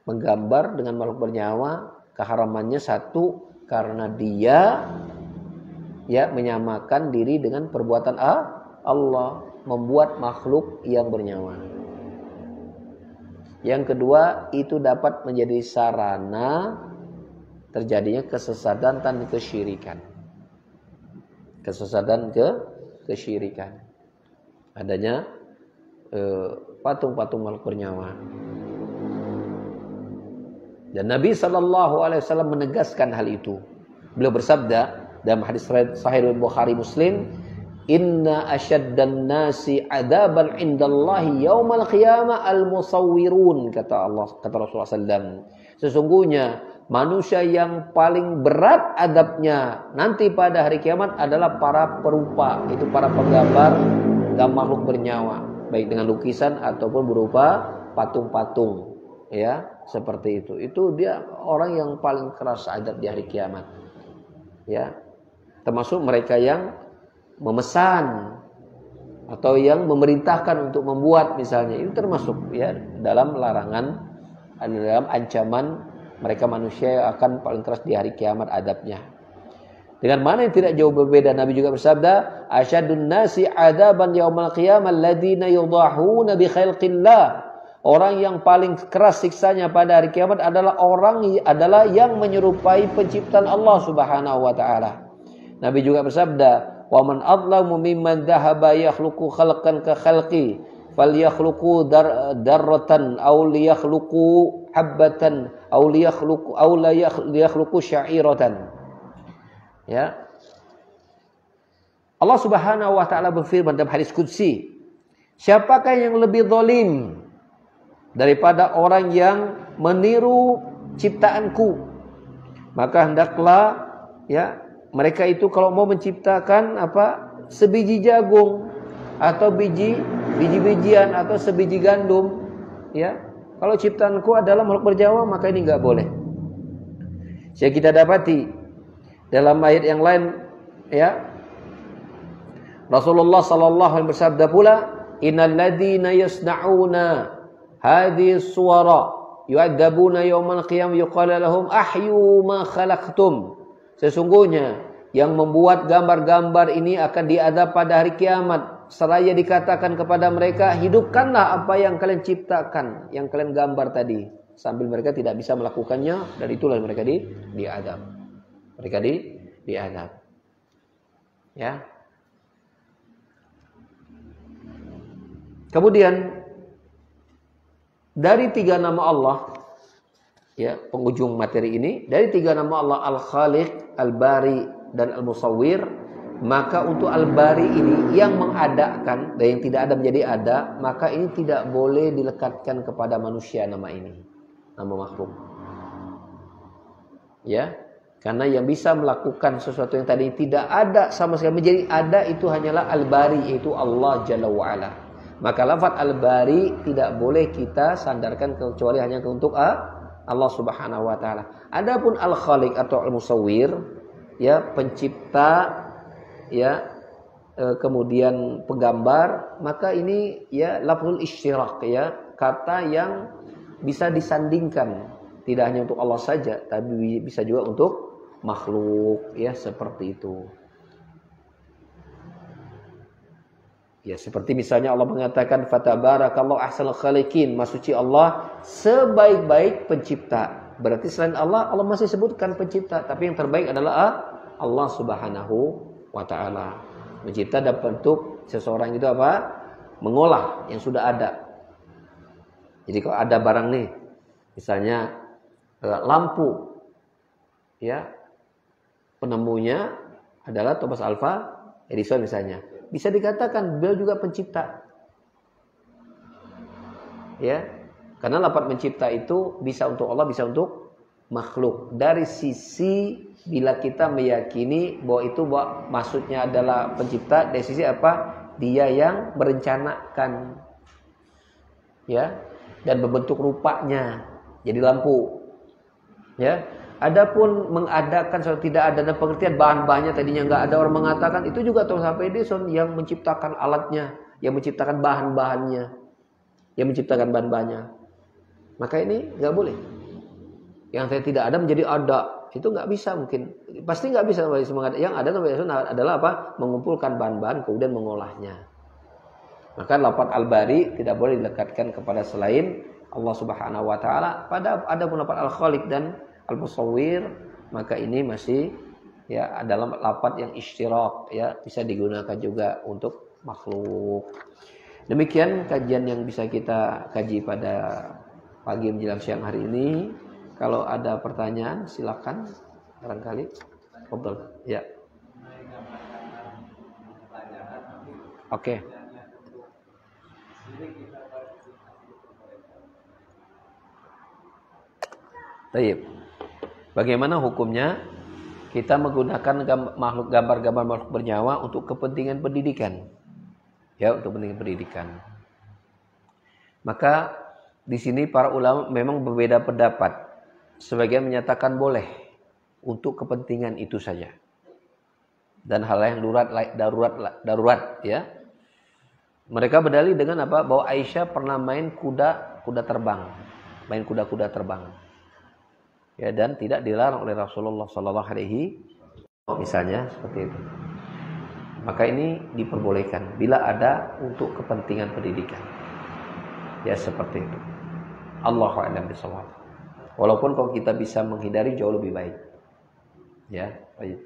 menggambar dengan makhluk bernyawa keharamannya satu karena dia ya menyamakan diri dengan perbuatan Allah, membuat makhluk yang bernyawa. Yang kedua, itu dapat menjadi sarana terjadinya kesesatan dan kesyirikan. Kesesatan kesyirikan. Adanya patung-patung makhluk bernyawa. Dan Nabi SAW menegaskan hal itu. Beliau bersabda dalam hadis Sahih Bukhari Muslim, "Inna asyaddan nasi 'adaban 'indallahi yaumal qiyamah al-musawwirun," kata Rasulullah SAW. Sesungguhnya manusia yang paling berat adabnya nanti pada hari kiamat adalah para perupa, itu para penggambar makhluk bernyawa, baik dengan lukisan ataupun berupa patung-patung, ya, seperti itu. Itu dia orang yang paling keras adab di hari kiamat. Ya. Termasuk mereka yang memesan atau yang memerintahkan untuk membuat misalnya, itu termasuk ya dalam larangan, dalam ancaman mereka manusia yang akan paling keras di hari kiamat adabnya. Dengan mana yang tidak jauh berbeda, Nabi juga bersabda, "Asyadun nasi 'adaban yaumal qiyamah alladziina yudahuna bi khalqillah." Orang yang paling keras siksanya pada hari kiamat adalah yang menyerupai penciptaan Allah Subhanahu wa taala. Nabi juga bersabda, "Wa man adlamu mimman dhahaba yakhluqu khalqan ka khalqi, falyakhluqu darratan aw liyakhluqu habbatan aw liyakhluqu sya'iratan." Ya. Allah Subhanahu wa taala berfirman dalam hadis qudsi, "Siapakah yang lebih zalim daripada orang yang meniru ciptaanku? Maka hendaklah ya mereka itu kalau mau menciptakan sebiji jagung atau biji-bijian atau sebiji gandum, ya. Kalau ciptaanku adalah makhluk bernyawa, maka ini enggak boleh." Saya kita dapati dalam ayat yang lain, ya, Rasulullah sallallahu alaihi wasallam bersabda pula, "Innal ladzina yasna'una hadhihi suwara yu'adzabuna yaumal qiyamah yuqalu lahum ahyu ma khalaqtum." Sesungguhnya yang membuat gambar-gambar ini akan diadab pada hari kiamat, seraya dikatakan kepada mereka, "Hidupkanlah apa yang kalian ciptakan, yang kalian gambar tadi." Sambil mereka tidak bisa melakukannya, dan itulah mereka diadab. Mereka diadab. Ya. Kemudian dari 3 nama Allah, ya, penghujung materi ini, dari 3 nama Allah, Al-Khaliq, Al-Bari, dan Al-Musawwir, maka untuk Al-Bari ini yang mengadakan dan yang tidak ada menjadi ada, maka ini tidak boleh dilekatkan kepada manusia nama ini, nama makhluk. Ya. Karena yang bisa melakukan sesuatu yang tadi tidak ada sama sekali menjadi ada itu hanyalah Al-Bari, yaitu Allah Jalla wa'ala. Maka lafaz Al-Bari tidak boleh kita sandarkan kecuali hanya untuk Allah Subhanahu wa taala. Adapun Al-Khaliq atau Al-Musawwir, ya, pencipta, ya, kemudian penggambar, maka ini ya lafzul isyrak, ya, kata yang bisa disandingkan tidak hanya untuk Allah saja, tapi bisa juga untuk makhluk, ya, seperti itu. Ya, seperti misalnya Allah mengatakan fatabarakallahu ahsanul khaliqin, maksudnya Allah sebaik-baik pencipta. Berarti selain Allah masih sebutkan pencipta, tapi yang terbaik adalah Allah Subhanahu wa taala. Mencipta dalam bentuk seseorang itu mengolah yang sudah ada. Jadi kalau ada barang nih, misalnya lampu, ya, penemunya adalah Thomas Alva Edison misalnya, bisa dikatakan beliau juga pencipta, ya, karena lafaz mencipta itu bisa untuk Allah, bisa untuk makhluk. Dari sisi bila kita meyakini bahwa itu maksudnya adalah pencipta, dari sisi dia yang merencanakan, ya, dan berbentuk rupanya jadi lampu, ya. Adapun mengadakan sesuatu tidak ada dan pengertian bahan-bahannya tadinya enggak ada, orang mengatakan itu juga Thomas Alva Edison yang menciptakan alatnya, yang menciptakan bahan-bahannya, Maka ini enggak boleh. Yang tidak ada menjadi ada, itu enggak bisa mungkin. Pasti enggak bisa. Yang ada Thomas Edison adalah mengumpulkan bahan-bahan kemudian mengolahnya. Maka lafaz Al-Bari tidak boleh dilekatkan kepada selain Allah Subhanahu wa taala. Pada ada pun lafaz Al-Khaliq dan Al-Musawwir, maka ini masih ya dalam lafaz yang istirak, ya bisa digunakan juga untuk makhluk. Demikian kajian yang bisa kita kaji pada pagi menjelang siang hari ini. Kalau ada pertanyaan silakan barangkali. Fadhil. Ya. Oke. Baik. Bagaimana hukumnya kita menggunakan gambar-gambar makhluk bernyawa untuk kepentingan pendidikan? Ya, untuk kepentingan pendidikan. Maka di sini para ulama memang berbeda pendapat. Sebagian menyatakan boleh untuk kepentingan itu saja. Dan hal yang darurat ya. Mereka berdalil dengan apa? Bahwa Aisyah pernah main kuda terbang. Main kuda-kuda terbang. Ya, dan tidak dilarang oleh Rasulullah sallallahu alaihi misalnya seperti itu. Maka ini diperbolehkan bila ada untuk kepentingan pendidikan. Ya seperti itu. Allahu a'lam bishawab. Walaupun kalau kita bisa menghindari jauh lebih baik. Ya, baik.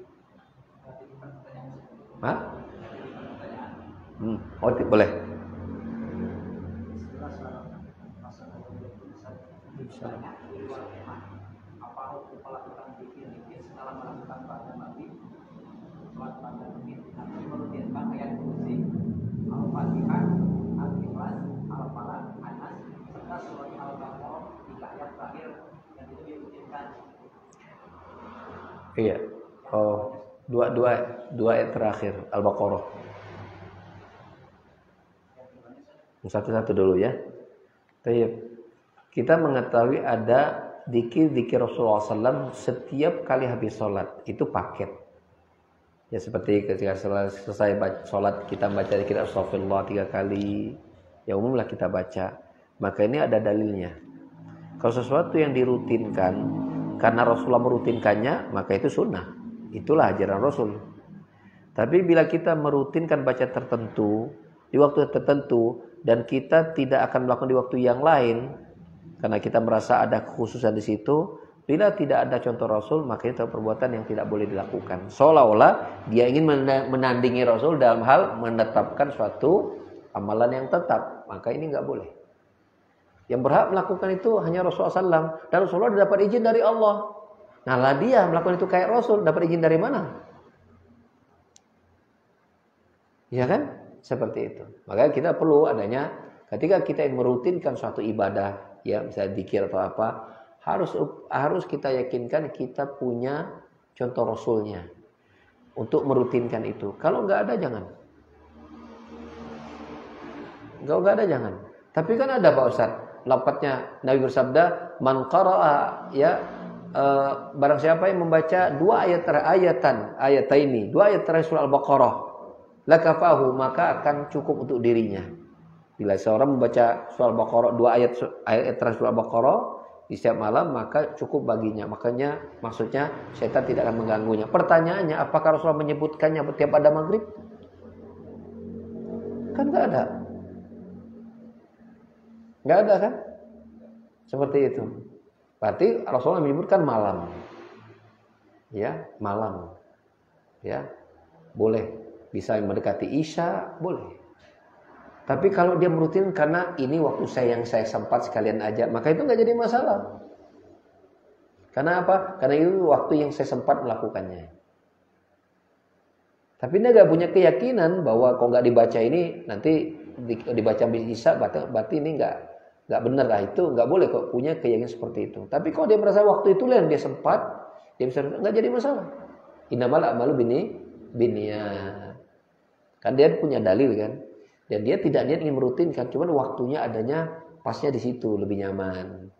Hah? Oh, boleh. Iya. Oh, dua ayat terakhir Al-Baqarah. Satu-satu dulu ya. Baik. Kita mengetahui ada zikir Rasulullah SAW setiap kali habis sholat. Itu paket. Ya seperti ketika selesai sholat kita baca zikir astagfirullah 3 kali. Ya umumlah kita baca. Maka ini ada dalilnya. Kalau sesuatu yang dirutinkan karena Rasulullah merutinkannya, maka itu sunnah. Itulah ajaran Rasul. Tapi bila kita merutinkan baca tertentu di waktu tertentu dan kita tidak akan melakukan di waktu yang lain karena kita merasa ada kekhususan di situ, bila tidak ada contoh Rasul, maka itu perbuatan yang tidak boleh dilakukan. Seolah-olah dia ingin menandingi Rasul dalam hal menetapkan suatu amalan yang tetap, maka ini nggak boleh. Yang berhak melakukan itu hanya Rasulullah SAW. Dan Rasulullah dapat izin dari Allah. Nah lah dia melakukan itu kayak Rasul. Dapat izin dari mana? Ya kan? Seperti itu. Maka kita perlu adanya ketika kita ingin merutinkan suatu ibadah, ya misalnya zikir atau apa, harus kita yakinkan kita punya contoh Rasulnya untuk merutinkan itu. Kalau nggak ada jangan. Nggak ada jangan. Tapi kan ada Pak Ustadz. Lafadznya Nabi bersabda, man qara'a ya barang siapa yang membaca dua ayat ini, dua ayat terakhir surah Al-Baqarah, lakafahu maka akan cukup untuk dirinya. Bila seorang membaca surah Al-Baqarah dua ayat terakhir surah Al-Baqarah di setiap malam, maka cukup baginya. Makanya maksudnya setan tidak akan mengganggunya. Pertanyaannya, apakah Rasulullah menyebutkannya setiap ada maghrib? Kan enggak ada. Enggak ada kan? Seperti itu. Berarti Rasulullah menyebutkan malam. Ya, malam. Ya. Boleh. Bisa mendekati Isya, boleh. Tapi kalau dia merutin karena ini waktu yang saya sempat sekalian aja, maka itu enggak jadi masalah. Karena apa? Karena itu waktu yang saya sempat melakukannya. Tapi dia enggak punya keyakinan bahwa kalau enggak dibaca ini nanti dibaca Isya berarti ini enggak benar lah, itu nggak boleh kok punya keyakinan seperti itu. Tapi kalau dia merasa waktu itu yang dia sempat, dia bisa nggak jadi masalah. Innamal a'malu binniyat. Kan dia punya dalil kan, dan dia tidak niat ingin merutinkan, cuman waktunya adanya pasnya di situ lebih nyaman.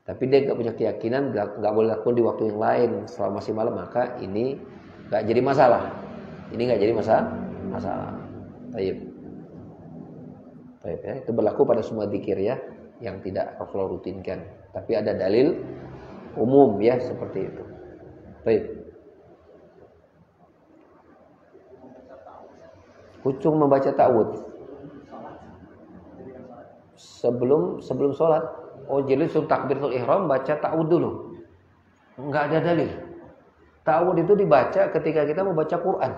Tapi dia nggak punya keyakinan nggak boleh lakukan di waktu yang lain selama masih malam, maka ini nggak jadi masalah. Ini nggak jadi masalah. Baik. Ya, itu berlaku pada semua zikir ya yang tidak Rasulullah rutinkan. Tapi ada dalil umum ya seperti itu. Baik. Hukum membaca ta'awudz sebelum sholat. Oh jadi sebelum takbiratul ihram baca ta'awudz dulu. Enggak ada dalil. Ta'awudz itu dibaca ketika kita membaca Quran.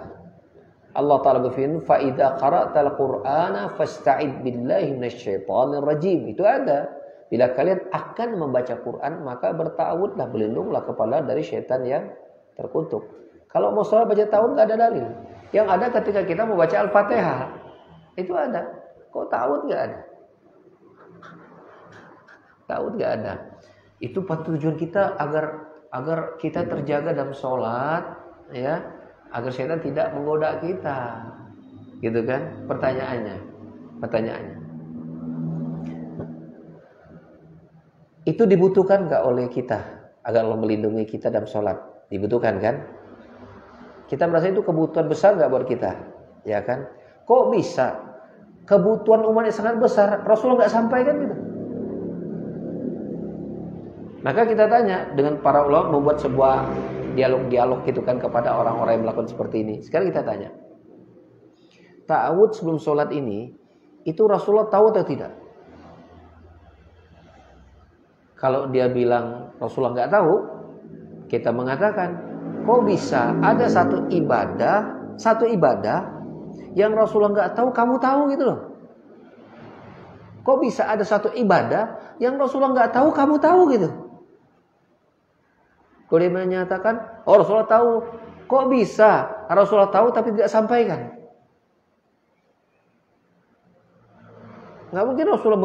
Allah Ta'ala berfirman, fa idza qara'tal Qur'ana fasta'id billahi minasyaitonir rajim. Itu ada. Bila kalian akan membaca Quran, maka berta'awudlah, berlindunglah kepada dari syaitan yang terkutuk. Kalau mau sholat baca ta'awudz enggak ada dalil. Yang ada ketika kita membaca Al-Fatihah. Itu ada. Kok ta'awudz enggak ada? Ta'awudz enggak ada. Itu tujuan kita agar kita terjaga dalam sholat, ya, agar syaitan tidak menggoda kita, gitu kan? Pertanyaannya, itu dibutuhkan nggak oleh kita agar Allah melindungi kita dalam sholat? Dibutuhkan kan? Kita merasa itu kebutuhan besar nggak buat kita, ya kan? Kok bisa kebutuhan umat yang sangat besar Rasulullah nggak sampaikan gitu? Maka kita tanya dengan para ulama membuat sebuah dialog gitu kan kepada orang-orang yang melakukan seperti ini. Sekarang kita tanya, ta'awudz sebelum sholat ini itu Rasulullah tahu atau tidak? Kalau dia bilang Rasulullah nggak tahu, kita mengatakan, kok bisa ada satu ibadah yang Rasulullah nggak tahu, kamu tahu gitu loh? Kok bisa ada satu ibadah yang Rasulullah nggak tahu, kamu tahu gitu? Kalau dia menyatakan, oh Rasulullah tahu, kok bisa Rasulullah tahu tapi tidak sampaikan? Nggak mungkin Rasulullah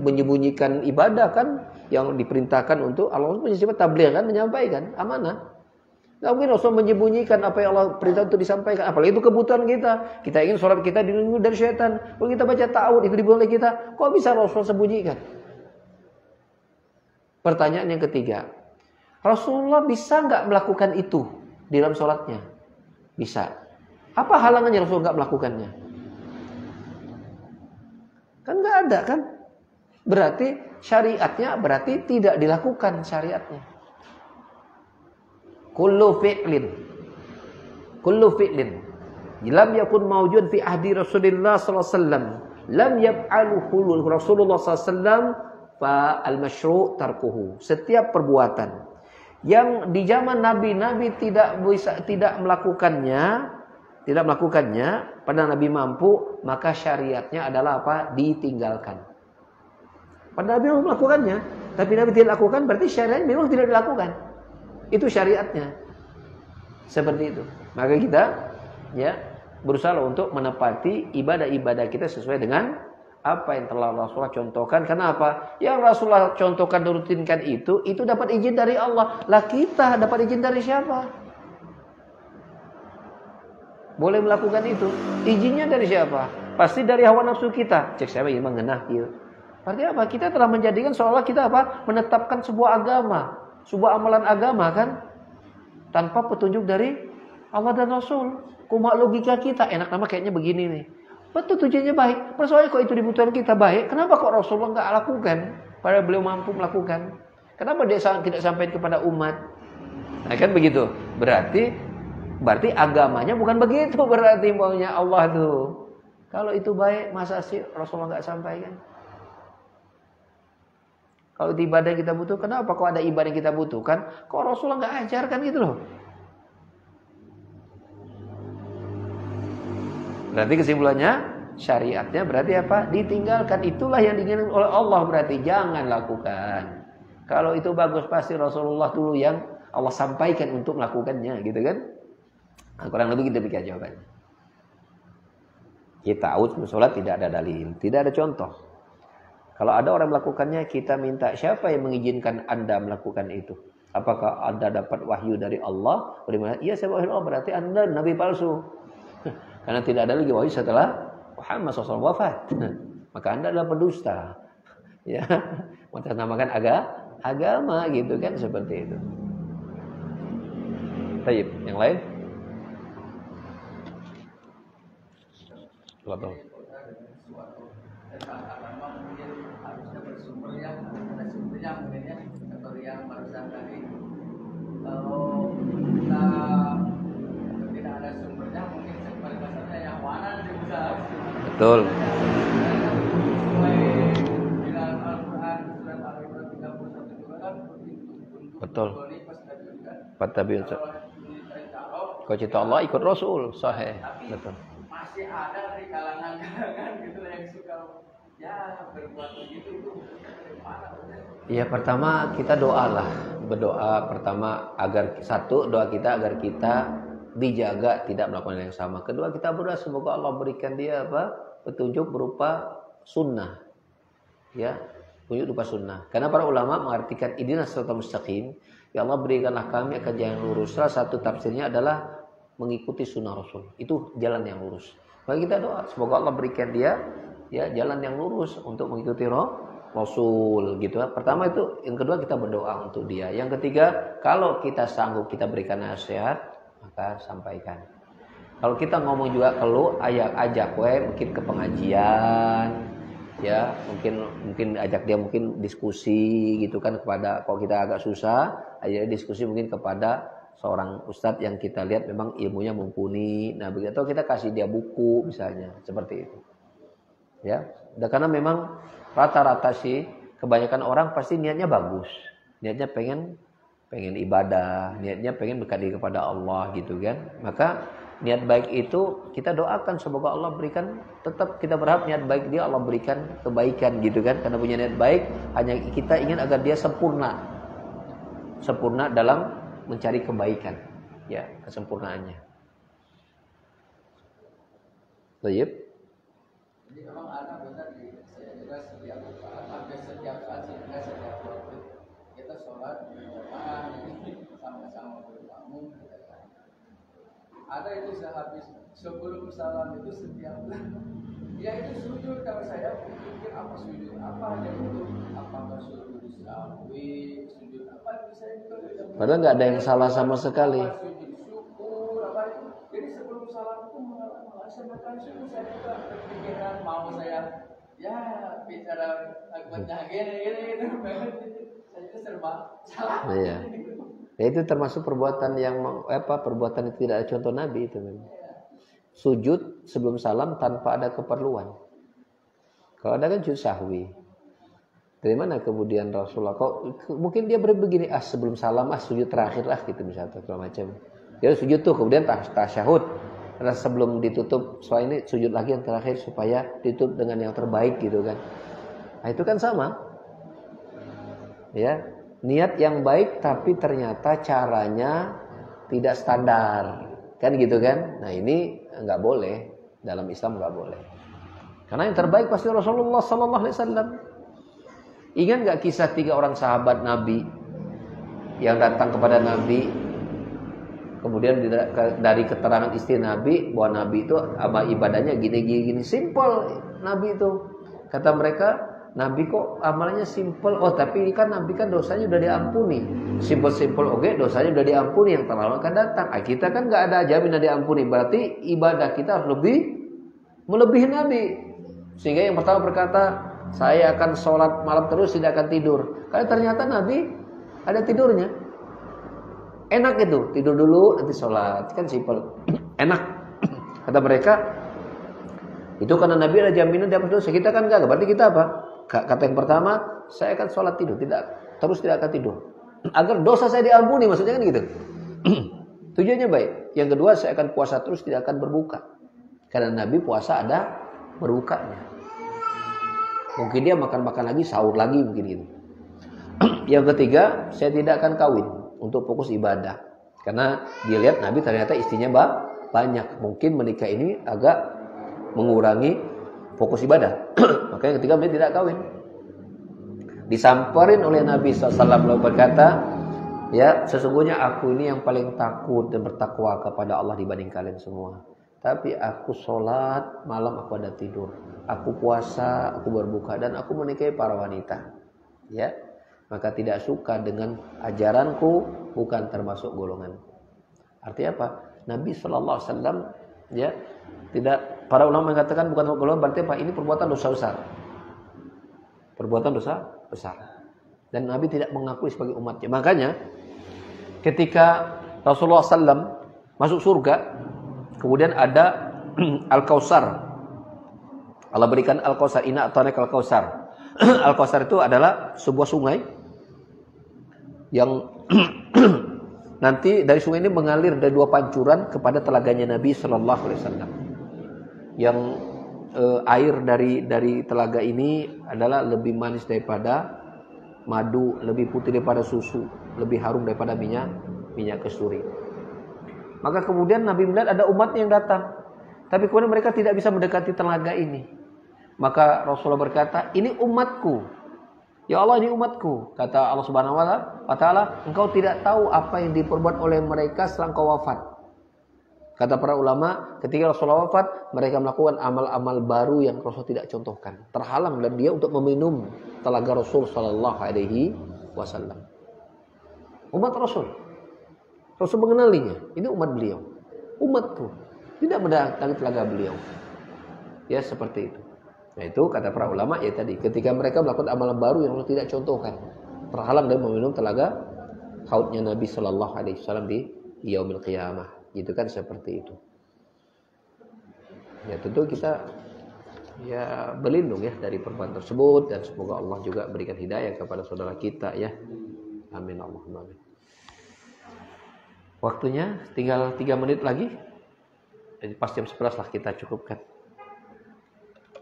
menyembunyikan ibadah kan yang diperintahkan untuk Allah punya sifat tabligh kan, menyampaikan amanah. Nggak mungkin Rasulullah menyembunyikan apa yang Allah perintah untuk disampaikan. Apalagi itu kebutuhan kita. Kita ingin sholat kita dilindungi dari syaitan. Kalau kita baca ta'awudz itu diboleh kita, kok bisa Rasulullah sembunyikan? Pertanyaan yang ketiga, Rasulullah bisa nggak melakukan itu di dalam sholatnya? Bisa. Apa halangannya Rasulullah nggak melakukannya? Kan nggak ada kan? Berarti syariatnya berarti tidak dilakukan syariatnya. Kullu fi'lin lam yakun mawjud fi ahdi Rasulullah sallallahu alaihi wasallam lam yaf'aluhu Rasulullah sallallahu alaihi wasallam fa al-masyru' tarkuhu. Setiap perbuatan yang di zaman Nabi tidak melakukannya, pada Nabi mampu, maka syariatnya adalah apa? Ditinggalkan. Pada Nabi melakukannya, tapi Nabi tidak lakukan, berarti syariatnya memang tidak dilakukan. Itu syariatnya. Seperti itu. Maka kita ya berusaha untuk menepati ibadah-ibadah kita sesuai dengan apa yang telah Rasulullah contohkan. Kenapa? Yang Rasulullah contohkan dan rutinkan itu dapat izin dari Allah. Lah kita dapat izin dari siapa? Boleh melakukan itu. Izinnya dari siapa? Pasti dari hawa nafsu kita. Cek siapa yang mengenah gitu. Berarti apa? Kita telah menjadikan seolah kita apa? Menetapkan sebuah agama, sebuah amalan agama kan? Tanpa petunjuk dari Allah dan Rasul. Cuma logika kita, enak nama kayaknya begini nih. Betul tujuannya baik. Persoalannya kok itu dibutuhkan kita baik, kenapa kok Rasulullah nggak lakukan? Padahal beliau mampu melakukan. Kenapa dia tidak sampai kepada umat? Nah kan begitu. Berarti agamanya bukan begitu. Berarti maunya Allah tuh. Kalau itu baik, masa sih Rasulullah nggak sampaikan? Kalau di ibadah yang kita butuhkan, kenapa kok ada ibadah yang kita butuhkan? Kok Rasulullah nggak ajarkan gitu loh? Berarti kesimpulannya syariatnya berarti apa? Ditinggalkan. Itulah yang diinginkan oleh Allah, berarti jangan lakukan. Kalau itu bagus pasti Rasulullah dulu yang Allah sampaikan untuk melakukannya, gitu kan? Nah, kurang lebih demikian jawabannya. Kita sholat tidak ada dalil, tidak ada contoh. Kalau ada orang melakukannya, kita minta siapa yang mengizinkan Anda melakukan itu? Apakah Anda dapat wahyu dari Allah? Bagaimana? Iya, saya wahyu Allah, berarti Anda nabi palsu. Karena tidak ada lagi wahyu setelah Muhammad SAW wafat. Maka Anda adalah pendusta. Ya, menamakan agama gitu kan, seperti itu. Baik, yang lain? Betul. Betul. Betul. Fattabi'un. Kalau cinta Allah ikut Rasul, sahih. Betul. Masih ada dari kalangan-kalangan gitu yang suka berbuat begitu itu. Ya pertama kita doalah, berdoa pertama agar doa kita agar kita dijaga tidak melakukan yang sama. Kedua kita berdoa semoga Allah berikan dia petunjuk berupa sunnah, ya, petunjuk berupa sunnah. Karena para ulama mengartikan ihdinas siratal mustaqim, ya Allah berikanlah kami akan jalan yang lurus. Salah satu tafsirnya adalah mengikuti sunnah Rasul. Itu jalan yang lurus. Maka kita doa semoga Allah berikan dia ya jalan yang lurus untuk mengikuti Rasul gitu. Pertama itu, yang kedua kita berdoa untuk dia. Yang ketiga, kalau kita sanggup kita berikan nasihat, maka sampaikan. Kalau kita ngomong juga keluh, ajak mungkin ke pengajian, ya mungkin ajak dia mungkin diskusi gitu kan kepada, kalau kita agak susah, ajak diskusi mungkin kepada seorang ustadz yang kita lihat memang ilmunya mumpuni. Nah begitu, atau kita kasih dia buku misalnya, seperti itu. Ya, karena memang rata-rata sih kebanyakan orang pasti niatnya bagus, niatnya pengen ibadah, niatnya pengen dekat diri kepada Allah gitu kan. Maka niat baik itu kita doakan semoga Allah berikan, tetap kita berharap niat baik dia Allah berikan kebaikan gitu kan. Karena punya niat baik, hanya kita ingin agar dia sempurna dalam mencari kebaikan, ya, kesempurnaannya. Baik. Jadi memang ada benar saya juga hampir setiap saat setiap waktu kita sholat berjamaah sama-sama bermakmum. Ada itu sehabis sebelum salam itu setiap ya itu sujud. Kalau saya pikir apa sujud apa aja itu, apakah sujud sahwi, sujud apa itu saya juga. Padahal nggak ada yang salah sama sekali. Sujud syukur apa itu. Jadi sebelum salam itu melaksanakan sujud, saya juga berpikiran mau saya bicara akbatnya gini saya itu serba salah. Iya. Ya, itu termasuk perbuatan yang perbuatan yang tidak ada contoh Nabi itu memang. Sujud sebelum salam tanpa ada keperluan. Kalau ada kan sujud sahwi. Dari mana kemudian Rasulullah mungkin dia begini, sebelum salam sujud terakhir gitu misalnya segala macam. Dia sujud tuh kemudian tasyahud. Karena sebelum ditutup soal ini sujud lagi yang terakhir supaya ditutup dengan yang terbaik gitu kan. Nah, itu kan sama. Ya, niat yang baik tapi ternyata caranya tidak standar. Kan gitu kan? Nah, ini enggak boleh. Dalam Islam enggak boleh. Karena yang terbaik pasti Rasulullah sallallahu alaihi wasallam. Ingat enggak kisah 3 orang sahabat Nabi yang datang kepada Nabi? Kemudian dari keterangan istri Nabi bahwa Nabi itu amal ibadahnya gini simple. Nabi itu kata mereka, Nabi kok amalnya simple. Oh tapi kan Nabi kan dosanya udah diampuni. Simple oke, dosanya udah diampuni, yang terlalu akan datang. Kita kan nggak ada jaminan diampuni. Berarti ibadah kita harus melebihi Nabi. Sehingga yang pertama berkata, saya akan sholat malam terus, tidak akan tidur. Karena ternyata Nabi ada tidurnya. Enak itu, tidur dulu nanti sholat, kan simpel, enak. Kata mereka, itu karena Nabi ada jaminan dapat dosa. Kita kan enggak, berarti kita apa? Kata yang pertama, saya akan sholat tidur, tidak akan tidur. Agar dosa saya diampuni, maksudnya kan gitu. Tujuannya baik. Yang kedua, saya akan puasa terus, tidak akan berbuka. Karena Nabi puasa ada berbukanya. Mungkin dia makan lagi, sahur lagi, mungkin gitu. Yang ketiga, saya tidak akan kawin untuk fokus ibadah. Karena dia lihat Nabi ternyata istrinya banyak. Mungkin menikah ini agak mengurangi fokus ibadah. Makanya ketika dia tidak kawin. Disamperin oleh Nabi SAW berkata, ya sesungguhnya aku ini yang paling takut dan bertakwa kepada Allah dibanding kalian semua. Tapi aku sholat malam, aku ada tidur. Aku puasa, aku berbuka, dan aku menikahi para wanita. Ya. Maka tidak suka dengan ajaranku, bukan termasuk golongan. Artinya apa? Nabi SAW ya tidak, para ulama mengatakan bukan golongan, berarti apa? Ini perbuatan dosa besar. Perbuatan dosa besar. Dan Nabi tidak mengakui sebagai umatnya. Makanya ketika Rasulullah SAW masuk surga, kemudian ada Al-Kautsar. Allah berikan Al-Kautsar, inna a'tainaka Al-Kautsar. Al-Kautsar itu adalah sebuah sungai yang Nanti dari sungai ini mengalir dari 2 pancuran kepada telaganya Nabi Shallallahu Alaihi Wasallam. Yang air dari telaga ini adalah lebih manis daripada madu, lebih putih daripada susu, lebih harum daripada minyak kasturi. Maka kemudian Nabi melihat ada umat yang datang, tapi kemudian mereka tidak bisa mendekati telaga ini. Maka Rasulullah berkata, ini umatku. Ya Allah, ini umatku. Kata Allah Subhanahu wa Ta'ala, engkau tidak tahu apa yang diperbuat oleh mereka setelah engkau wafat. Kata para ulama, ketika Rasulullah wafat, mereka melakukan amal-amal baru yang Rasul tidak contohkan. Terhalang dan dia untuk meminum telaga Rasul Sallallahu Alaihi Wasallam. Umat Rasul. Rasul mengenalinya. Ini umat beliau. Umatku. Tidak mendatangi telaga beliau. Ya, seperti itu. Nah itu kata para ulama ya tadi, ketika mereka melakukan amalan baru yang Allah tidak contohkan, terhalang dari meminum telaga haudnya Nabi Shallallahu Alaihi Wasallam di yaumil qiyamah, gitu kan, seperti itu. Ya tentu kita ya berlindung ya dari perbuatan tersebut, dan semoga Allah juga berikan hidayah kepada saudara kita ya. Amin Allahumma amin. Waktunya tinggal 3 menit lagi. Jadi pas jam 11 lah kita cukupkan.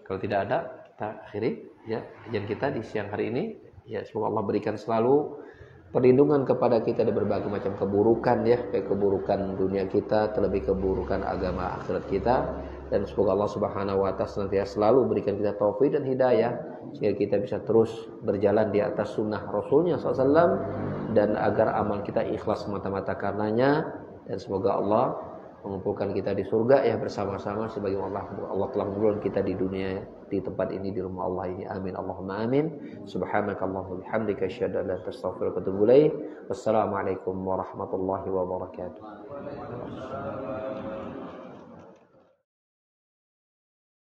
Kalau tidak ada, kita akhiri ya kajian kita di siang hari ini. Ya semoga Allah berikan selalu perlindungan kepada kita dari berbagai macam keburukan ya, baik keburukan dunia kita, terlebih keburukan agama akhirat kita. Dan semoga Allah Subhanahu wa Ta'ala senantiasa selalu berikan kita taufik dan hidayah sehingga kita bisa terus berjalan di atas sunnah Rasulnya SAW, dan agar amal kita ikhlas semata-mata karenanya. Dan semoga Allah mengumpulkan kita di surga ya bersama-sama sebagaimana Allah telah mengumpulkan kita di dunia, di tempat ini, di rumah Allah ini. Amin Allahumma amin. Subhanakallahumma bihamdika asyhadu an la ilaha illa anta astaghfiruka wa atubu ilaik. Wassalamualaikum warahmatullahi wabarakatuh.